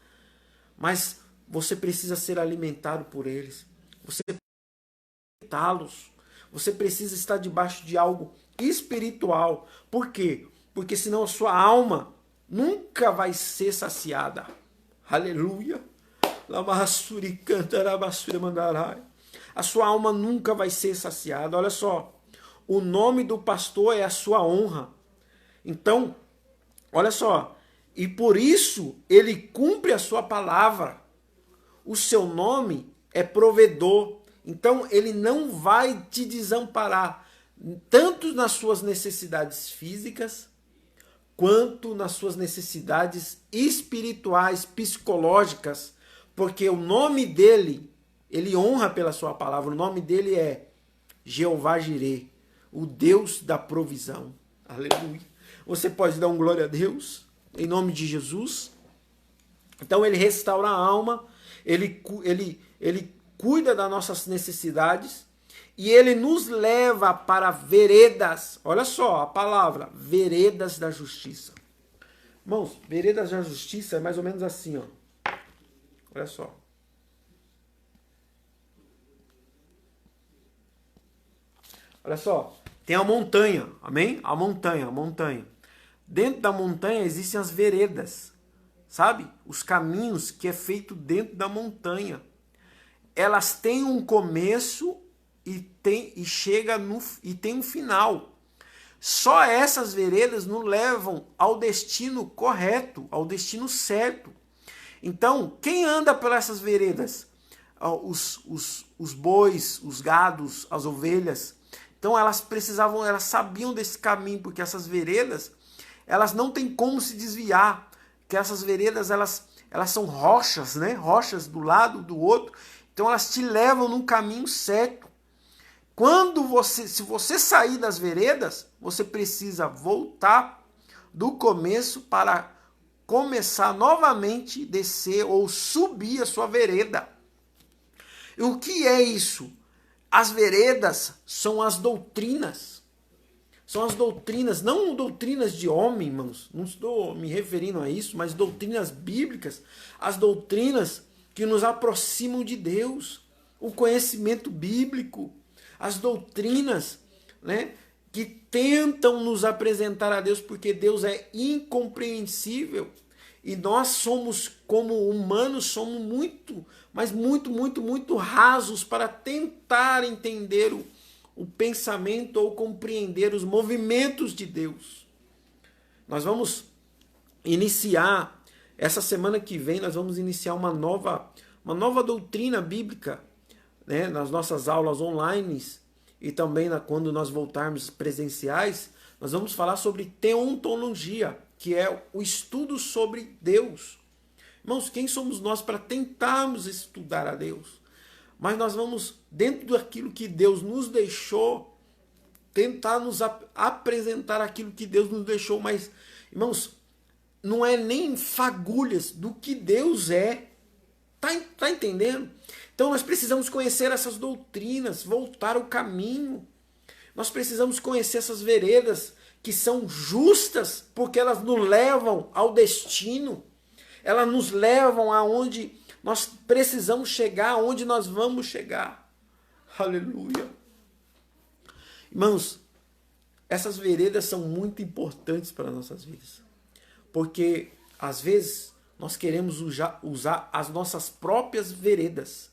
Mas você precisa ser alimentado por eles. Você precisa alimentá-los. Você precisa estar debaixo de algo espiritual. Por quê? Porque senão a sua alma nunca vai ser saciada. Aleluia. A sua alma nunca vai ser saciada. Olha só, o nome do pastor é a sua honra. Então, olha só, e por isso ele cumpre a sua palavra. O seu nome é provedor. Então, ele não vai te desamparar, tanto nas suas necessidades físicas, quanto nas suas necessidades espirituais, psicológicas, porque o nome dele, ele honra pela sua palavra, o nome dele é Jeová Jirê, o Deus da provisão. Aleluia. Você pode dar um glória a Deus, em nome de Jesus? Então ele restaura a alma, ele cuida das nossas necessidades, e ele nos leva para veredas. Olha só a palavra, veredas da justiça. Irmãos, veredas da justiça é mais ou menos assim, ó. Olha só. Olha só, tem a montanha, amém? A montanha. Dentro da montanha existem as veredas, sabe? Os caminhos que é feito dentro da montanha. Elas têm um começo e tem um final. Só essas veredas nos levam ao destino correto, ao destino certo. Então, quem anda por essas veredas? Os bois, os gados, as ovelhas. Então elas sabiam desse caminho, porque essas veredas, elas não têm como se desviar, porque essas veredas, elas são rochas, né? Rochas do lado do outro. Então elas te levam num caminho certo. Se você sair das veredas, você precisa voltar do começo para começar novamente, descer ou subir a sua vereda. E o que é isso? As veredas são as doutrinas. São as doutrinas, não doutrinas de homem, irmãos. Não estou me referindo a isso, mas doutrinas bíblicas. As doutrinas que nos aproximam de Deus. O conhecimento bíblico. As doutrinas, né, que tentam nos apresentar a Deus, porque Deus é incompreensível. E nós somos, como humanos, somos muito, mas muito rasos para tentar entender o pensamento ou compreender os movimentos de Deus. Nós vamos iniciar, essa semana que vem, nós vamos iniciar uma nova doutrina bíblica, né, nas nossas aulas online e também quando nós voltarmos presenciais. Nós vamos falar sobre teontologia, que é o estudo sobre Deus. Irmãos, quem somos nós para tentarmos estudar a Deus? Mas nós vamos, dentro daquilo que Deus nos deixou, tentar nos apresentar aquilo que Deus nos deixou. Mas, irmãos, não é nem fagulhas do que Deus é. Tá entendendo? Então nós precisamos conhecer essas doutrinas, voltar ao caminho. Nós precisamos conhecer essas veredas que são justas, porque elas nos levam ao destino. Elas nos levam aonde nós precisamos chegar, aonde nós vamos chegar. Aleluia. Irmãos, essas veredas são muito importantes para as nossas vidas. Porque, às vezes, nós queremos usar as nossas próprias veredas.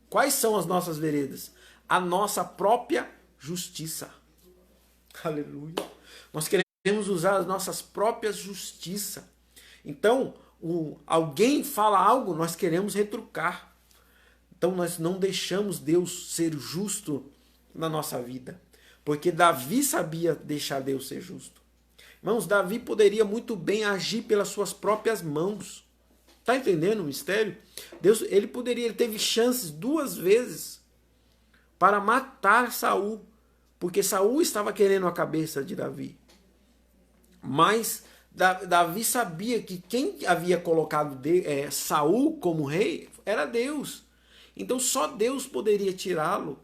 Quais são as nossas veredas? A nossa própria justiça. Aleluia. Nós queremos usar as nossas próprias justiça. Então, alguém fala algo, nós queremos retrucar. Então, nós não deixamos Deus ser justo na nossa vida. Porque Davi sabia deixar Deus ser justo. Irmãos, Davi poderia muito bem agir pelas suas próprias mãos. Está entendendo o mistério? Ele teve chances 2 vezes para matar Saul, porque Saul estava querendo a cabeça de Davi. Mas Davi sabia que quem havia colocado Saul como rei era Deus. Então só Deus poderia tirá-lo.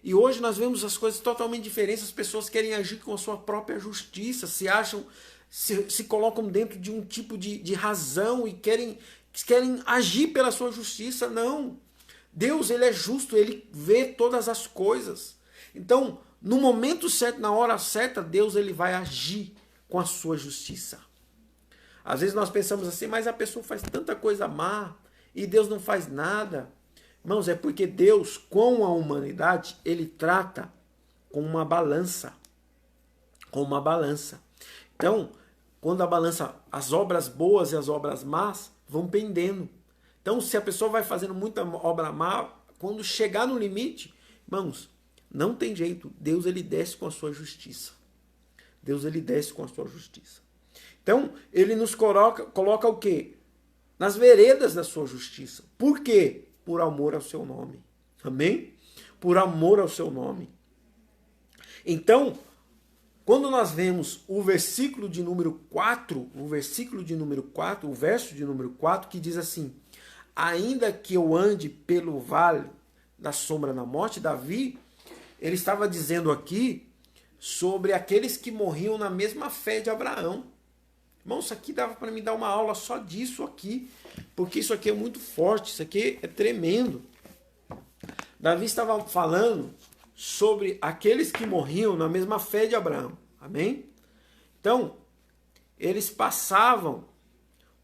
E hoje nós vemos as coisas totalmente diferentes. As pessoas querem agir com a sua própria justiça, se colocam dentro de um tipo de razão e querem agir pela sua justiça. Não. Deus, ele é justo, ele vê todas as coisas. Então, no momento certo, na hora certa, Deus, ele vai agir com a sua justiça. Às vezes nós pensamos assim, mas a pessoa faz tanta coisa má e Deus não faz nada. Irmãos, é porque Deus, com a humanidade, ele trata com uma balança. Com uma balança. Então, quando a balança, as obras boas e as obras más vão pendendo. Então, se a pessoa vai fazendo muita obra má, quando chegar no limite, irmãos, não tem jeito. Deus, ele desce com a sua justiça. Deus, ele desce com a sua justiça. Então, ele nos coloca o quê? Nas veredas da sua justiça. Por quê? Por amor ao seu nome. Amém? Por amor ao seu nome. Então, quando nós vemos o versículo de número 4, o verso de número 4, que diz assim: ainda que eu ande pelo vale da sombra da morte, Davi, ele estava dizendo aqui sobre aqueles que morriam na mesma fé de Abraão. Irmão, isso aqui dava para me dar uma aula só disso aqui, porque isso aqui é muito forte, isso aqui é tremendo. Davi estava falando sobre aqueles que morriam na mesma fé de Abraão. Amém? Então, eles passavam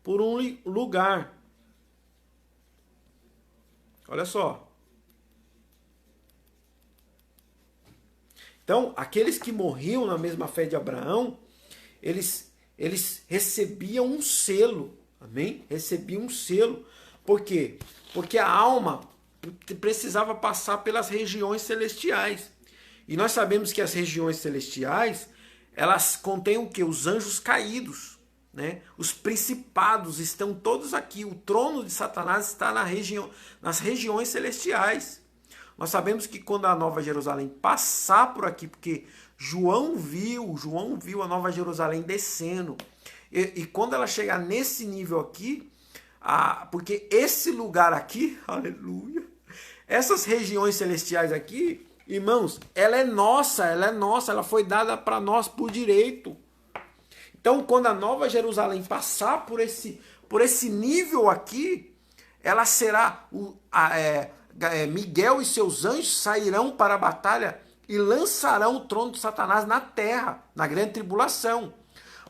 por um lugar. Olha só. Então, aqueles que morriam na mesma fé de Abraão, eles recebiam um selo. Amém? Recebiam um selo. Por quê? Porque a alma precisava passar pelas regiões celestiais. E nós sabemos que as regiões celestiais, elas contêm o quê? Os anjos caídos, né? Os principados estão todos aqui. O trono de Satanás está nas regiões celestiais. Nós sabemos que quando a Nova Jerusalém passar por aqui, porque João viu a Nova Jerusalém descendo. E quando ela chegar nesse nível aqui, porque esse lugar aqui, aleluia, essas regiões celestiais aqui, irmãos, ela é nossa, ela foi dada para nós por direito. Então, quando a Nova Jerusalém passar por esse nível aqui, ela será, Miguel e seus anjos sairão para a batalha e lançarão o trono de Satanás na terra, na grande tribulação.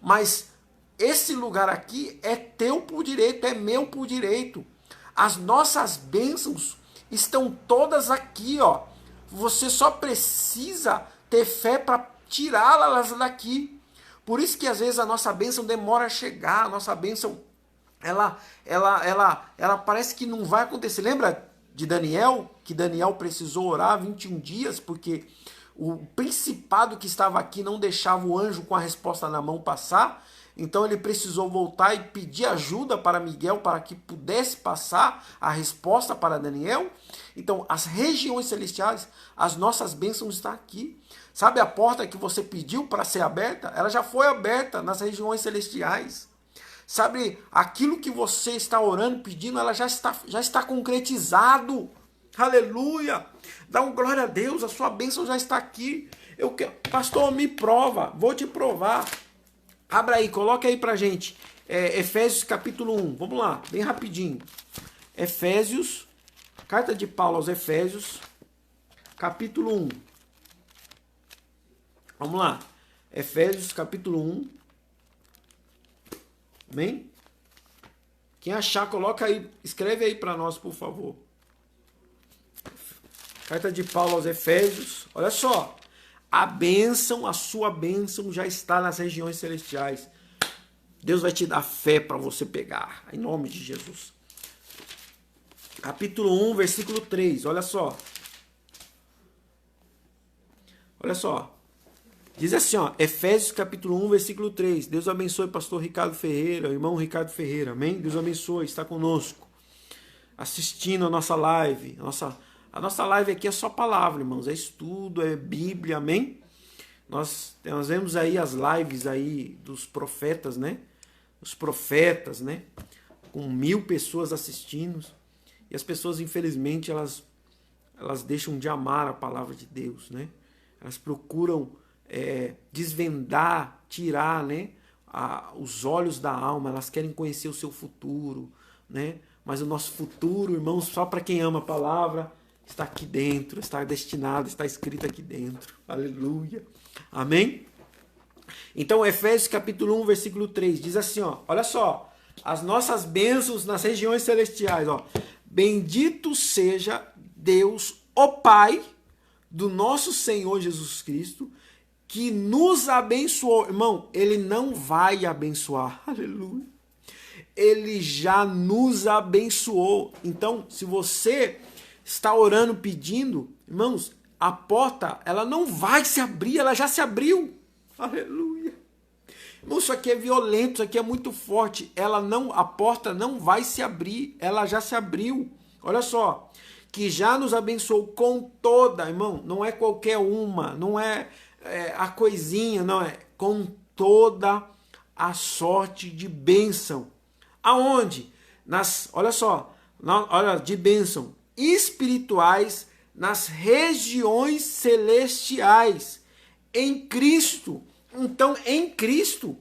Mas esse lugar aqui é teu por direito, é meu por direito. As nossas bênçãos estão todas aqui, ó. Você só precisa ter fé para tirá-las daqui. Por isso que às vezes a nossa bênção demora a chegar, a nossa bênção, ela parece que não vai acontecer. Lembra de Daniel, que Daniel precisou orar 21 dias, porque o principado que estava aqui não deixava o anjo com a resposta na mão passar, então ele precisou voltar e pedir ajuda para Miguel para que pudesse passar a resposta para Daniel. Então, as regiões celestiais, as nossas bênçãos estão aqui. Sabe a porta que você pediu para ser aberta? Ela já foi aberta nas regiões celestiais. Sabe, aquilo que você está orando, pedindo, ela já está concretizado. Aleluia! Dá um glória a Deus, a sua bênção já está aqui. Pastor, me prova, vou te provar. Abra aí, coloca aí pra gente. Efésios capítulo 1. Vamos lá, bem rapidinho. Efésios, carta de Paulo aos Efésios, capítulo 1. Vamos lá. Efésios capítulo 1. Amém? Quem achar, coloca aí, escreve aí para nós, por favor. Carta de Paulo aos Efésios. Olha só. A sua bênção já está nas regiões celestiais. Deus vai te dar fé para você pegar, em nome de Jesus. Capítulo 1, versículo 3, olha só. Olha só. Diz assim, ó, Efésios capítulo 1, versículo 3. Deus abençoe o pastor Ricardo Ferreira, o irmão Ricardo Ferreira, amém? Deus abençoe, está conosco, assistindo a nossa live. A nossa live aqui é só palavra, irmãos, é estudo, é Bíblia, amém? Nós vemos aí as lives aí dos profetas, né? Os profetas, né? Com 1000 pessoas assistindo. E as pessoas, infelizmente, elas deixam de amar a palavra de Deus, né? Elas procuram desvendar, tirar, né? Os olhos da alma, elas querem conhecer o seu futuro, né? Mas o nosso futuro, irmãos, só para quem ama a palavra, está aqui dentro, está destinado, está escrito aqui dentro. Aleluia. Amém? Então, Efésios capítulo 1, versículo 3, diz assim, ó, olha só, as nossas bênçãos nas regiões celestiais, ó, Bendito seja Deus, o Pai do nosso Senhor Jesus Cristo, que nos abençoou. Irmão, ele não vai abençoar. Aleluia. Ele já nos abençoou. Então, se você está orando, pedindo, irmãos, a porta, ela não vai se abrir, ela já se abriu. Aleluia. Irmão, isso aqui é violento, isso aqui é muito forte. A porta não vai se abrir, ela já se abriu. Olha só, que já nos abençoou com toda, irmão, não é qualquer uma, não é, a coisinha, não, é com toda a sorte de bênção. Aonde? Olha só, olha, de bênção espirituais nas regiões celestiais, em Cristo. Então, em Cristo,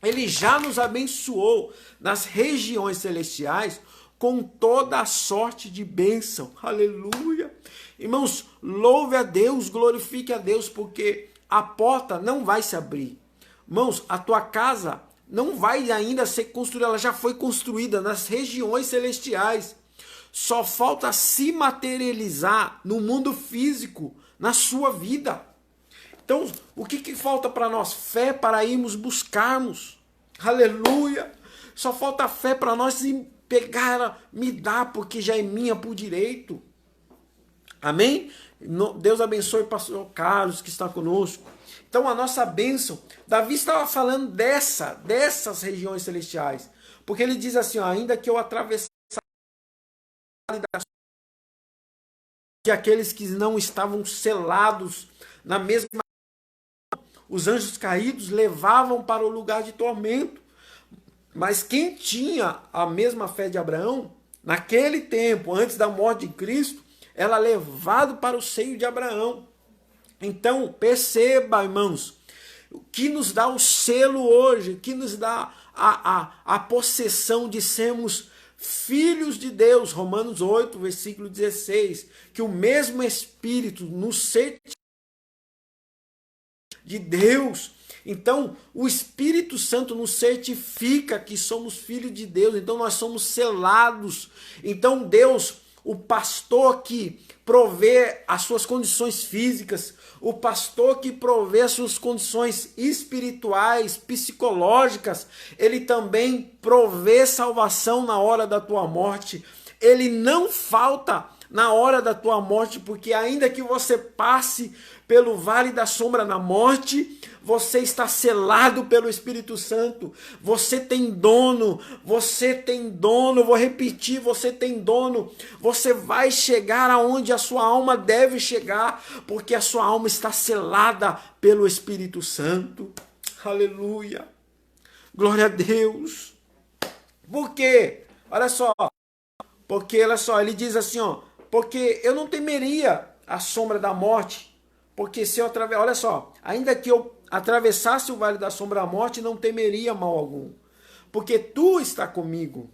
ele já nos abençoou nas regiões celestiais com toda a sorte de bênção. Aleluia. Irmãos, louve a Deus, glorifique a Deus, porque a porta não vai se abrir. Irmãos, a tua casa não vai ainda ser construída, ela já foi construída nas regiões celestiais. Só falta se materializar no mundo físico, na sua vida. Então, o que falta para nós? Fé para irmos buscarmos. Aleluia! Só falta fé para nós pegar ela, me dá, porque já é minha por direito. Amém? Deus abençoe o pastor Carlos que está conosco. Então, a nossa bênção, Davi estava falando dessas regiões celestiais. Porque ele diz assim, ó, ainda que eu atravessasse que aqueles que não estavam selados na mesma, os anjos caídos levavam para o lugar de tormento. Mas quem tinha a mesma fé de Abraão, naquele tempo, antes da morte de Cristo, era levado para o seio de Abraão. Então, perceba, irmãos, o que nos dá o selo hoje, o que nos dá a possessão de sermos filhos de Deus, Romanos 8, versículo 16, que o mesmo Espírito nos certifica de Deus. Então, o Espírito Santo nos certifica que somos filhos de Deus, então nós somos selados. Então, Deus, o pastor que provê as suas condições físicas, o pastor que provê as suas condições espirituais, psicológicas, ele também provê salvação na hora da tua morte. Ele não falta na hora da tua morte, porque ainda que você passe pelo vale da sombra da morte, você está selado pelo Espírito Santo. Você tem dono, vou repetir, você tem dono. Você vai chegar aonde a sua alma deve chegar, porque a sua alma está selada pelo Espírito Santo. Aleluia. Glória a Deus. Por quê? Olha só, ele diz assim, ó, porque eu não temeria a sombra da morte, porque se eu olha só, ainda que eu atravessasse o vale da sombra da morte, não temeria mal algum, porque tu está comigo.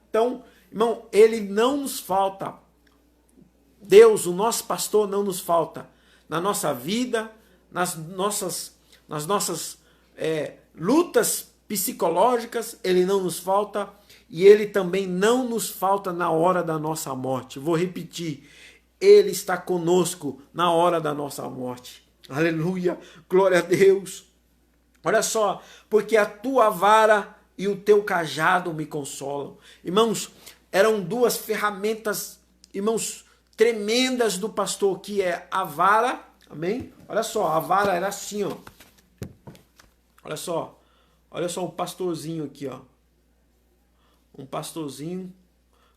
Então, irmão, ele não nos falta. Deus, o nosso pastor, não nos falta na nossa vida, nas nossas lutas psicológicas, ele não nos falta. E ele também não nos falta na hora da nossa morte. Vou repetir. Ele está conosco na hora da nossa morte. Aleluia. Glória a Deus. Olha só. Porque a tua vara e o teu cajado me consolam. Irmãos, eram duas ferramentas, irmãos, tremendas do pastor, que é a vara. Amém? Olha só. A vara era assim, ó. Olha só o pastorzinho aqui, ó. Um pastorzinho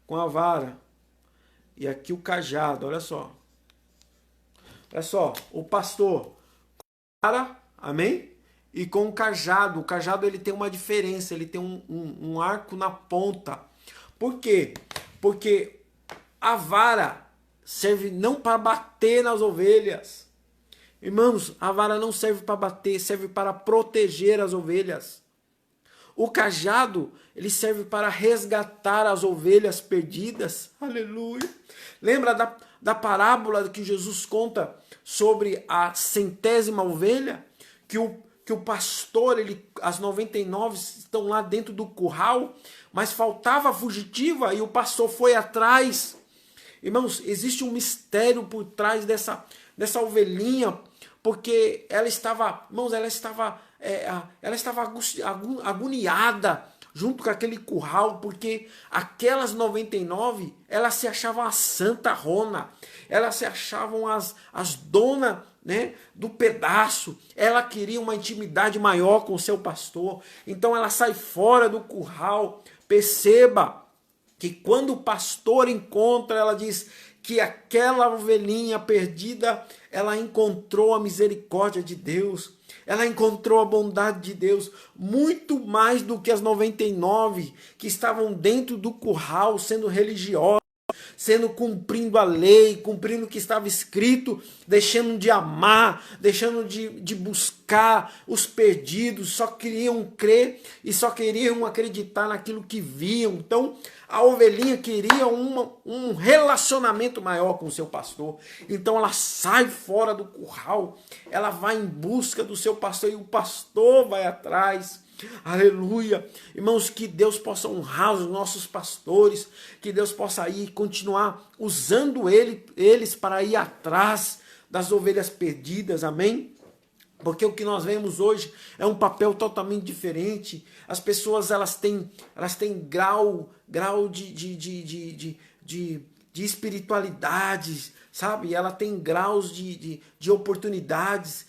com a vara. E aqui o cajado, olha só. Olha só, o pastor com a vara, amém? E com o cajado. O cajado, ele tem uma diferença, ele tem um arco na ponta. Por quê? Porque a vara serve não para bater nas ovelhas. Irmãos, a vara não serve para bater, serve para proteger as ovelhas. O cajado, ele serve para resgatar as ovelhas perdidas. Aleluia. Lembra da parábola que Jesus conta sobre a 100ª ovelha? que o pastor, as 99 estão lá dentro do curral, mas faltava a fugitiva e o pastor foi atrás. Irmãos, existe um mistério por trás dessa ovelhinha, porque ela estava, irmãos, ela estava agoniada junto com aquele curral, porque aquelas 99, elas se achavam a santa rona, elas se achavam as donas, né, do pedaço. Ela queria uma intimidade maior com o seu pastor, então ela sai fora do curral. Perceba que quando o pastor encontra, ela diz que aquela ovelhinha perdida, ela encontrou a misericórdia de Deus, ela encontrou a bondade de Deus, muito mais do que as 99 que estavam dentro do curral, sendo religiosas, cumprindo a lei, cumprindo o que estava escrito, deixando de amar, deixando de buscar os perdidos, só queriam crer e só queriam acreditar naquilo que viam. Então, a ovelhinha queria um relacionamento maior com o seu pastor. Então ela sai fora do curral, ela vai em busca do seu pastor e o pastor vai atrás. Aleluia. Irmãos, que Deus possa honrar os nossos pastores, que Deus possa continuar usando eles para ir atrás das ovelhas perdidas, amém? Porque o que nós vemos hoje é um papel totalmente diferente. As pessoas elas têm grau de espiritualidade, sabe? Ela tem graus de oportunidades.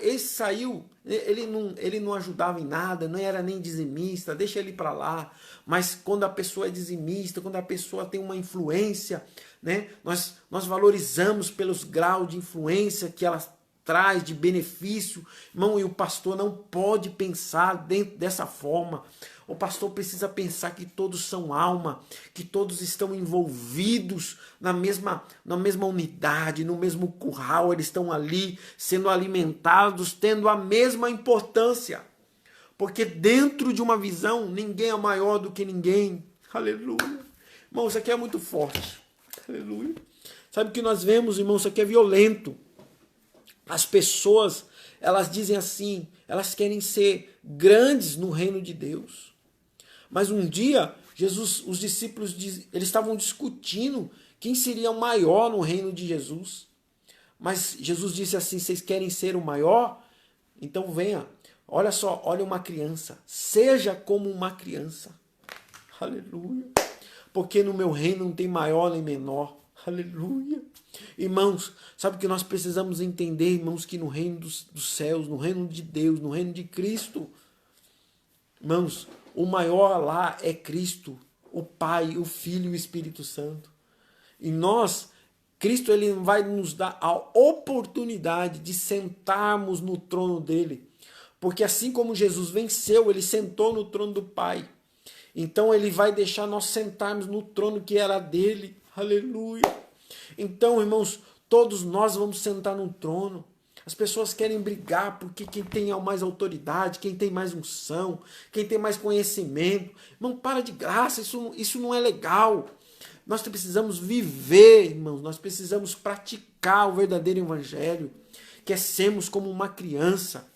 Esse saiu, ele não ajudava em nada, não era nem dizimista, deixa ele para lá. Mas quando a pessoa é dizimista, quando a pessoa tem uma influência, né? Nós valorizamos pelos graus de influência que ela traz de benefício, irmão, e o pastor não pode pensar dentro dessa forma. O pastor precisa pensar que todos são alma, que todos estão envolvidos na mesma unidade, no mesmo curral, eles estão ali sendo alimentados, tendo a mesma importância. Porque dentro de uma visão, ninguém é maior do que ninguém. Aleluia. Irmão, isso aqui é muito forte. Aleluia. Sabe o que nós vemos, irmão? Isso aqui é violento. As pessoas, elas dizem assim, elas querem ser grandes no reino de Deus. Mas um dia, os discípulos, eles estavam discutindo quem seria o maior no reino de Jesus. Mas Jesus disse assim, vocês querem ser o maior? Então venha, olha só, olha uma criança, seja como uma criança. Aleluia. Porque no meu reino não tem maior nem menor. Aleluia. Irmãos, sabe o que nós precisamos entender, irmãos, que no reino dos céus, no reino de Deus, no reino de Cristo, irmãos, o maior lá é Cristo, o Pai, o Filho e o Espírito Santo. E nós, Cristo, ele vai nos dar a oportunidade de sentarmos no trono dele. Porque assim como Jesus venceu, ele sentou no trono do Pai. Então ele vai deixar nós sentarmos no trono que era dele. Aleluia. Então, irmãos, todos nós vamos sentar no trono. As pessoas querem brigar porque quem tem mais autoridade, quem tem mais unção, quem tem mais conhecimento. Irmão, para de graça, isso não é legal. Nós precisamos viver, irmãos, nós precisamos praticar o verdadeiro evangelho, que é sermos como uma criança.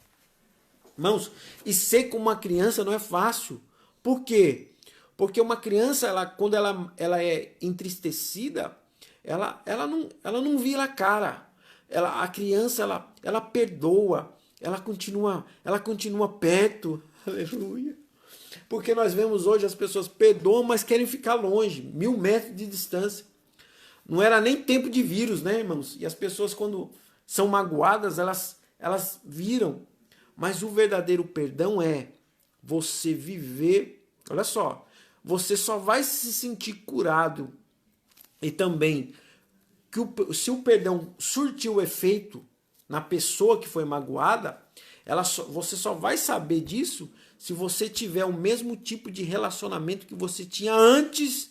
Irmãos, e ser como uma criança não é fácil. Por quê? Porque uma criança, quando ela é entristecida, ela não vira a cara. A criança, ela perdoa, ela continua perto. Aleluia. Porque nós vemos hoje as pessoas perdoam, mas querem ficar longe, 1000 metros de distância. Não era nem tempo de vírus, né, irmãos? E as pessoas, quando são magoadas, elas viram. Mas o verdadeiro perdão é você viver. Olha só, você só vai se sentir curado e também se o perdão surtiu efeito na pessoa que foi magoada, você só vai saber disso se você tiver o mesmo tipo de relacionamento que você tinha antes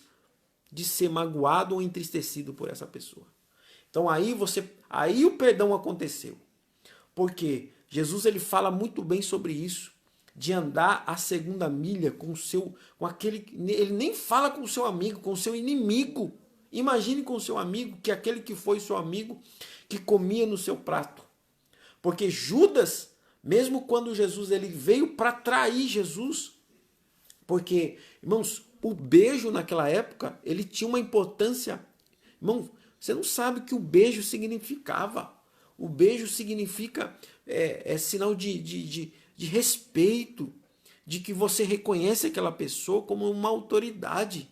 de ser magoado ou entristecido por essa pessoa. Então aí o perdão aconteceu. Porque Jesus ele fala muito bem sobre isso, de andar a segunda milha com aquele, ele nem fala com o seu amigo, com o seu inimigo. Imagine com o seu amigo, que aquele que foi seu amigo, que comia no seu prato. Porque Judas, Mesmo quando Jesus ele veio para trair Jesus. Porque, irmãos, o beijo naquela época, ele tinha uma importância. Irmão, você não sabe o que o beijo significava. O beijo significa sinal de respeito, de que você reconhece aquela pessoa como uma autoridade.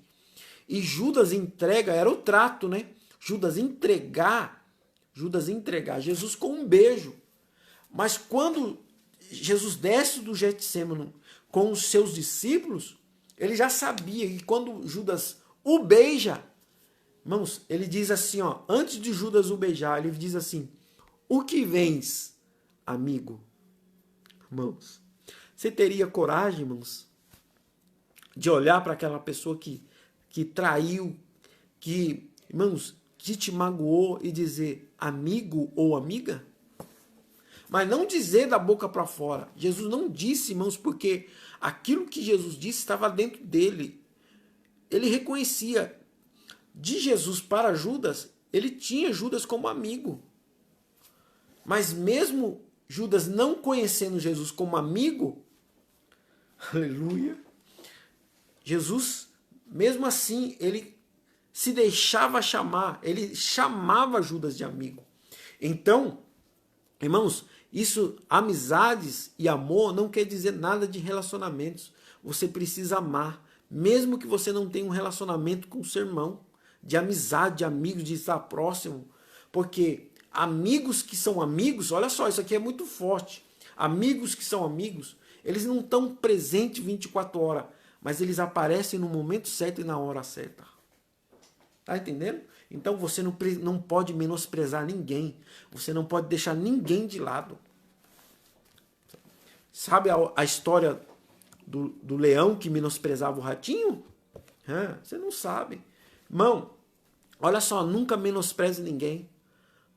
E Judas entrega, era o trato, né? Judas entregar Jesus com um beijo. Mas quando Jesus desce do Getsêmani com os seus discípulos, ele já sabia que quando Judas o beija, irmãos, ele diz assim, ó, antes de Judas o beijar, ele diz assim: o que vens, amigo? Irmãos, você teria coragem, irmãos, de olhar para aquela pessoa que traiu, irmãos, que te magoou e dizer amigo ou amiga? Mas não dizer da boca para fora. Jesus não disse, irmãos, porque aquilo que Jesus disse estava dentro dele. Ele reconhecia. De Jesus para Judas, ele tinha Judas como amigo. Mas mesmo Judas não conhecendo Jesus como amigo, aleluia, Jesus, mesmo assim, ele se deixava chamar, ele chamava Judas de amigo. Então, irmãos, isso, amizades e amor não quer dizer nada de relacionamentos. Você precisa amar, mesmo que você não tenha um relacionamento com o seu irmão, de amizade, de amigos, de estar próximo. Porque amigos que são amigos, olha só, isso aqui é muito forte. Amigos que são amigos, eles não estão presentes 24 horas, mas eles aparecem no momento certo e na hora certa. Tá entendendo? Então você não pode menosprezar ninguém. Você não pode deixar ninguém de lado. Sabe a história do leão que menosprezava o ratinho? Você não sabe. Irmão, olha só, nunca menospreze ninguém.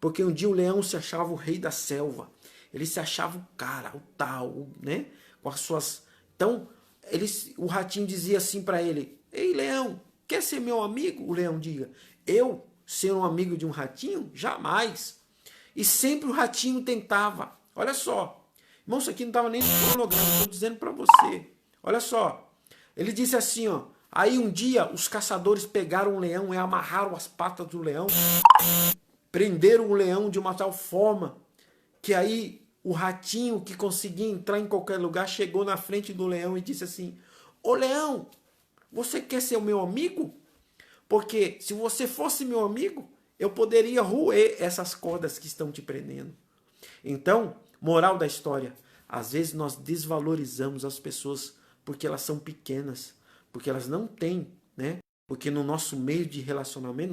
Porque um dia o leão se achava o rei da selva. Ele se achava o cara, o tal, né? Com as suas... Então, o ratinho dizia assim para ele: ei, leão, quer ser meu amigo? O leão diga: eu ser um amigo de um ratinho? Jamais. E sempre o ratinho tentava. Olha só. Irmão, isso aqui não estava nem no cronograma, estou dizendo para você. Olha só. Ele disse assim, ó. Aí um dia os caçadores pegaram o leão e amarraram as patas do leão. Prenderam o leão de uma tal forma que aí o ratinho, que conseguia entrar em qualquer lugar, chegou na frente do leão e disse assim: ô leão, você quer ser o meu amigo? Porque se você fosse meu amigo, eu poderia roer essas cordas que estão te prendendo. Então, moral da história, às vezes nós desvalorizamos as pessoas porque elas são pequenas, porque elas não têm, né? Porque no nosso meio de relacionamento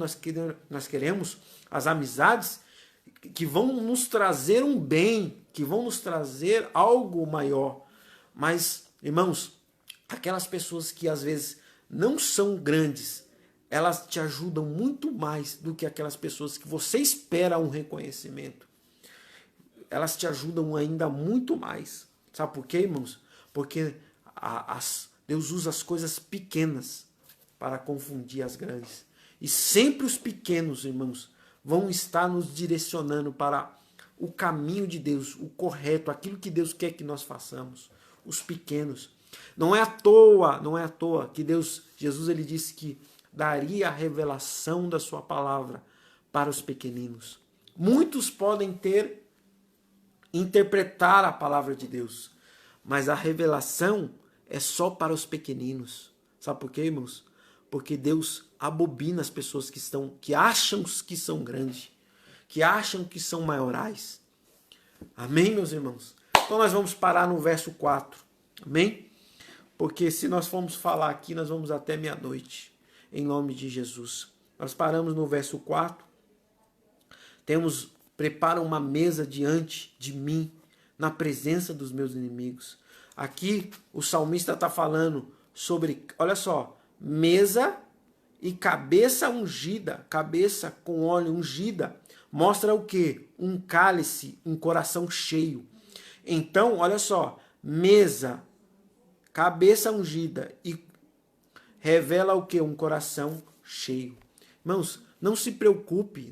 nós queremos as amizades que vão nos trazer um bem, que vão nos trazer algo maior. Mas, irmãos, aquelas pessoas que às vezes não são grandes, elas te ajudam muito mais do que aquelas pessoas que você espera um reconhecimento. Elas te ajudam ainda muito mais. Sabe por quê, irmãos? Porque Deus usa as coisas pequenas para confundir as grandes. E sempre os pequenos, irmãos, vão estar nos direcionando para o caminho de Deus, o correto, aquilo que Deus quer que nós façamos. Os pequenos. Não é à toa que Jesus ele disse que daria a revelação da sua palavra para os pequeninos. Muitos podem interpretar a palavra de Deus, mas a revelação é só para os pequeninos. Sabe por quê, irmãos? Porque Deus abobina as pessoas que acham que são grandes, que acham que são maiorais. Amém, meus irmãos? Então nós vamos parar no verso 4. Amém? Porque se nós formos falar aqui, nós vamos até meia-noite. Em nome de Jesus. Nós paramos no verso 4. Prepara uma mesa diante de mim, na presença dos meus inimigos. Aqui o salmista está falando sobre, olha só, mesa e cabeça ungida, cabeça com óleo ungida, mostra o quê? Um cálice, um coração cheio. Então, olha só, mesa, cabeça ungida e revela o quê? Um coração cheio. Irmãos, não se preocupe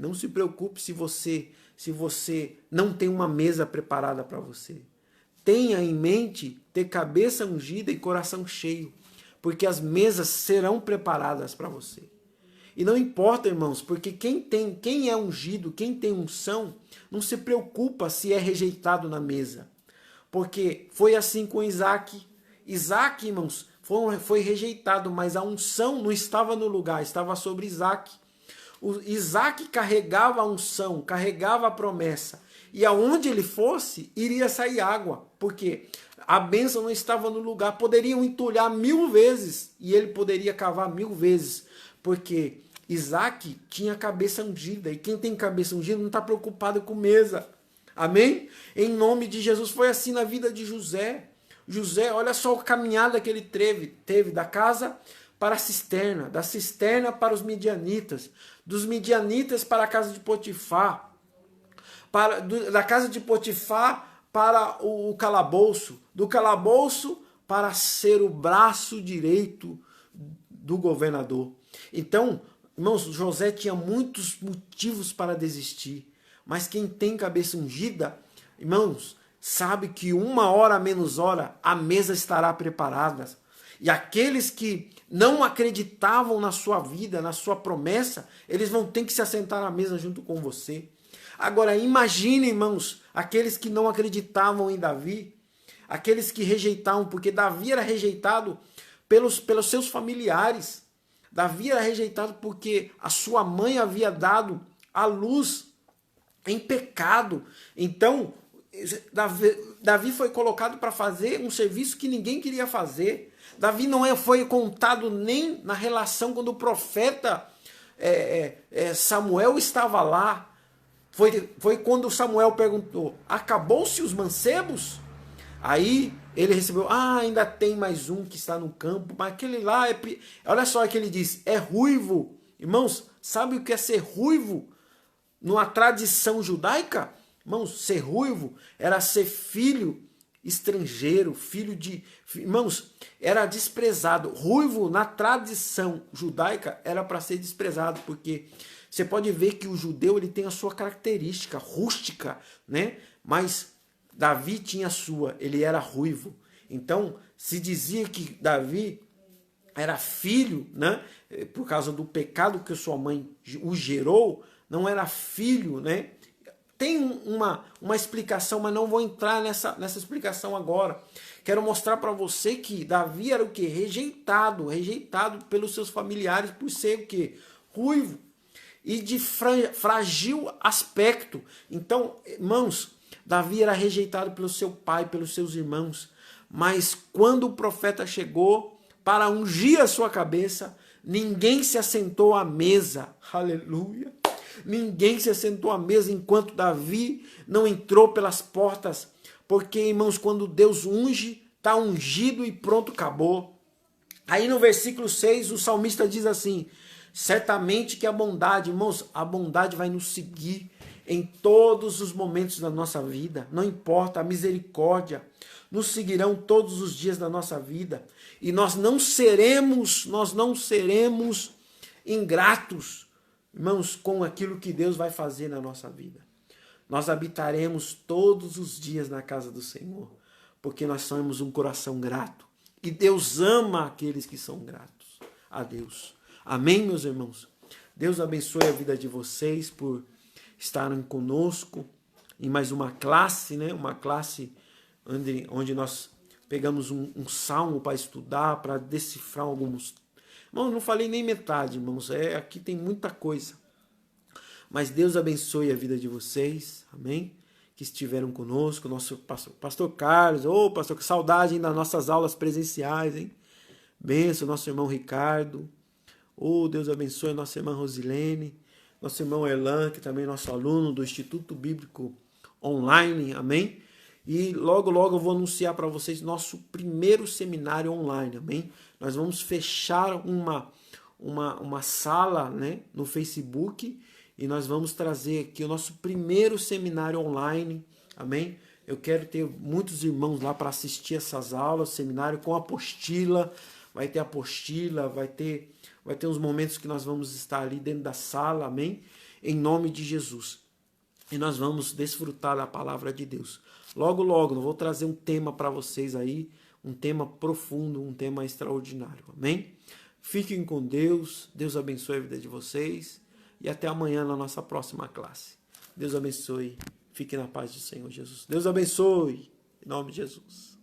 se você não tem uma mesa preparada para você. tenha em mente ter cabeça ungida e coração cheio, porque as mesas serão preparadas para você. E não importa, irmãos, porque quem é ungido, quem tem unção, não se preocupa se é rejeitado na mesa. Porque foi assim com Isaac. Isaac, irmãos, foi rejeitado, mas a unção não estava no lugar, estava sobre Isaac. O Isaac carregava a unção, carregava a promessa. E aonde ele fosse, iria sair água. Porque a bênção não estava no lugar. Poderiam entulhar 1000 vezes e ele poderia cavar 1000 vezes. Porque Isaac tinha a cabeça ungida. E quem tem cabeça ungida não está preocupado com mesa. Amém? Em nome de Jesus. Foi assim na vida de José. José, olha só a caminhada que ele teve da casa para a cisterna, da cisterna para os midianitas, dos midianitas para a casa de Potifar, da casa de Potifar para o calabouço, do calabouço para ser o braço direito do governador. Então, irmãos, José tinha muitos motivos para desistir, mas quem tem cabeça ungida, irmãos, sabe que 1 hora menos hora a mesa estará preparada. E aqueles que não acreditavam na sua vida, na sua promessa, eles vão ter que se assentar à mesa junto com você. Agora imagine, irmãos, aqueles que não acreditavam em Davi, aqueles que rejeitavam, porque Davi era rejeitado pelos seus familiares. Davi era rejeitado porque a sua mãe havia dado à luz em pecado. Então, Davi foi colocado para fazer um serviço que ninguém queria fazer. Davi não foi contado nem na relação quando o profeta Samuel estava lá. Foi quando Samuel perguntou, acabou-se os mancebos? Aí ele recebeu, ainda tem mais um que está no campo, mas aquele lá, olha só o que ele diz, é ruivo. Irmãos, sabe o que é ser ruivo? Numa tradição judaica, irmãos, ser ruivo era ser filho estrangeiro, irmãos, era desprezado. Ruivo, na tradição judaica, era para ser desprezado, porque você pode ver que o judeu ele tem a sua característica rústica, né? Mas Davi tinha a sua, ele era ruivo. Então, se dizia que Davi era filho, né? Por causa do pecado que sua mãe o gerou, não era filho, né? Tem uma explicação, mas não vou entrar nessa explicação agora. Quero mostrar para você que Davi era o quê? Rejeitado pelos seus familiares por ser o quê? Ruivo e de frágil aspecto. Então, irmãos, Davi era rejeitado pelo seu pai, pelos seus irmãos. Mas quando o profeta chegou para ungir a sua cabeça, ninguém se assentou à mesa. Aleluia. Ninguém se assentou à mesa enquanto Davi não entrou pelas portas. Porque, irmãos, quando Deus unge, está ungido e pronto, acabou. Aí no versículo 6, o salmista diz assim, certamente que a bondade, irmãos, a bondade vai nos seguir em todos os momentos da nossa vida. Não importa, a misericórdia nos seguirão todos os dias da nossa vida. E nós não seremos ingratos, irmãos, com aquilo que Deus vai fazer na nossa vida. Nós habitaremos todos os dias na casa do Senhor, porque nós somos um coração grato. E Deus ama aqueles que são gratos a Deus. Amém, meus irmãos? Deus abençoe a vida de vocês por estarem conosco em mais uma classe, né? Uma classe onde nós pegamos um salmo para estudar, para decifrar alguns. Irmãos, não falei nem metade, irmãos. Aqui tem muita coisa. Mas Deus abençoe a vida de vocês, amém? Que estiveram conosco, nosso pastor Carlos, pastor, que saudade das nossas aulas presenciais, hein? Benção, nosso irmão Ricardo, Deus abençoe a nossa irmã Rosilene, nosso irmão Erlan, que também é nosso aluno do Instituto Bíblico Online, amém? E logo, logo eu vou anunciar para vocês nosso primeiro seminário online, amém? Nós vamos fechar uma sala, né, no Facebook, e nós vamos trazer aqui o nosso primeiro seminário online, amém? Eu quero ter muitos irmãos lá para assistir essas aulas, seminário com apostila, vai ter apostila, vai ter uns momentos que nós vamos estar ali dentro da sala, amém? Em nome de Jesus. E nós vamos desfrutar da palavra de Deus. Logo, logo, eu vou trazer um tema para vocês aí, um tema profundo, um tema extraordinário. Amém? Fiquem com Deus, Deus abençoe a vida de vocês e até amanhã na nossa próxima classe. Deus abençoe, fique na paz do Senhor Jesus. Deus abençoe, em nome de Jesus.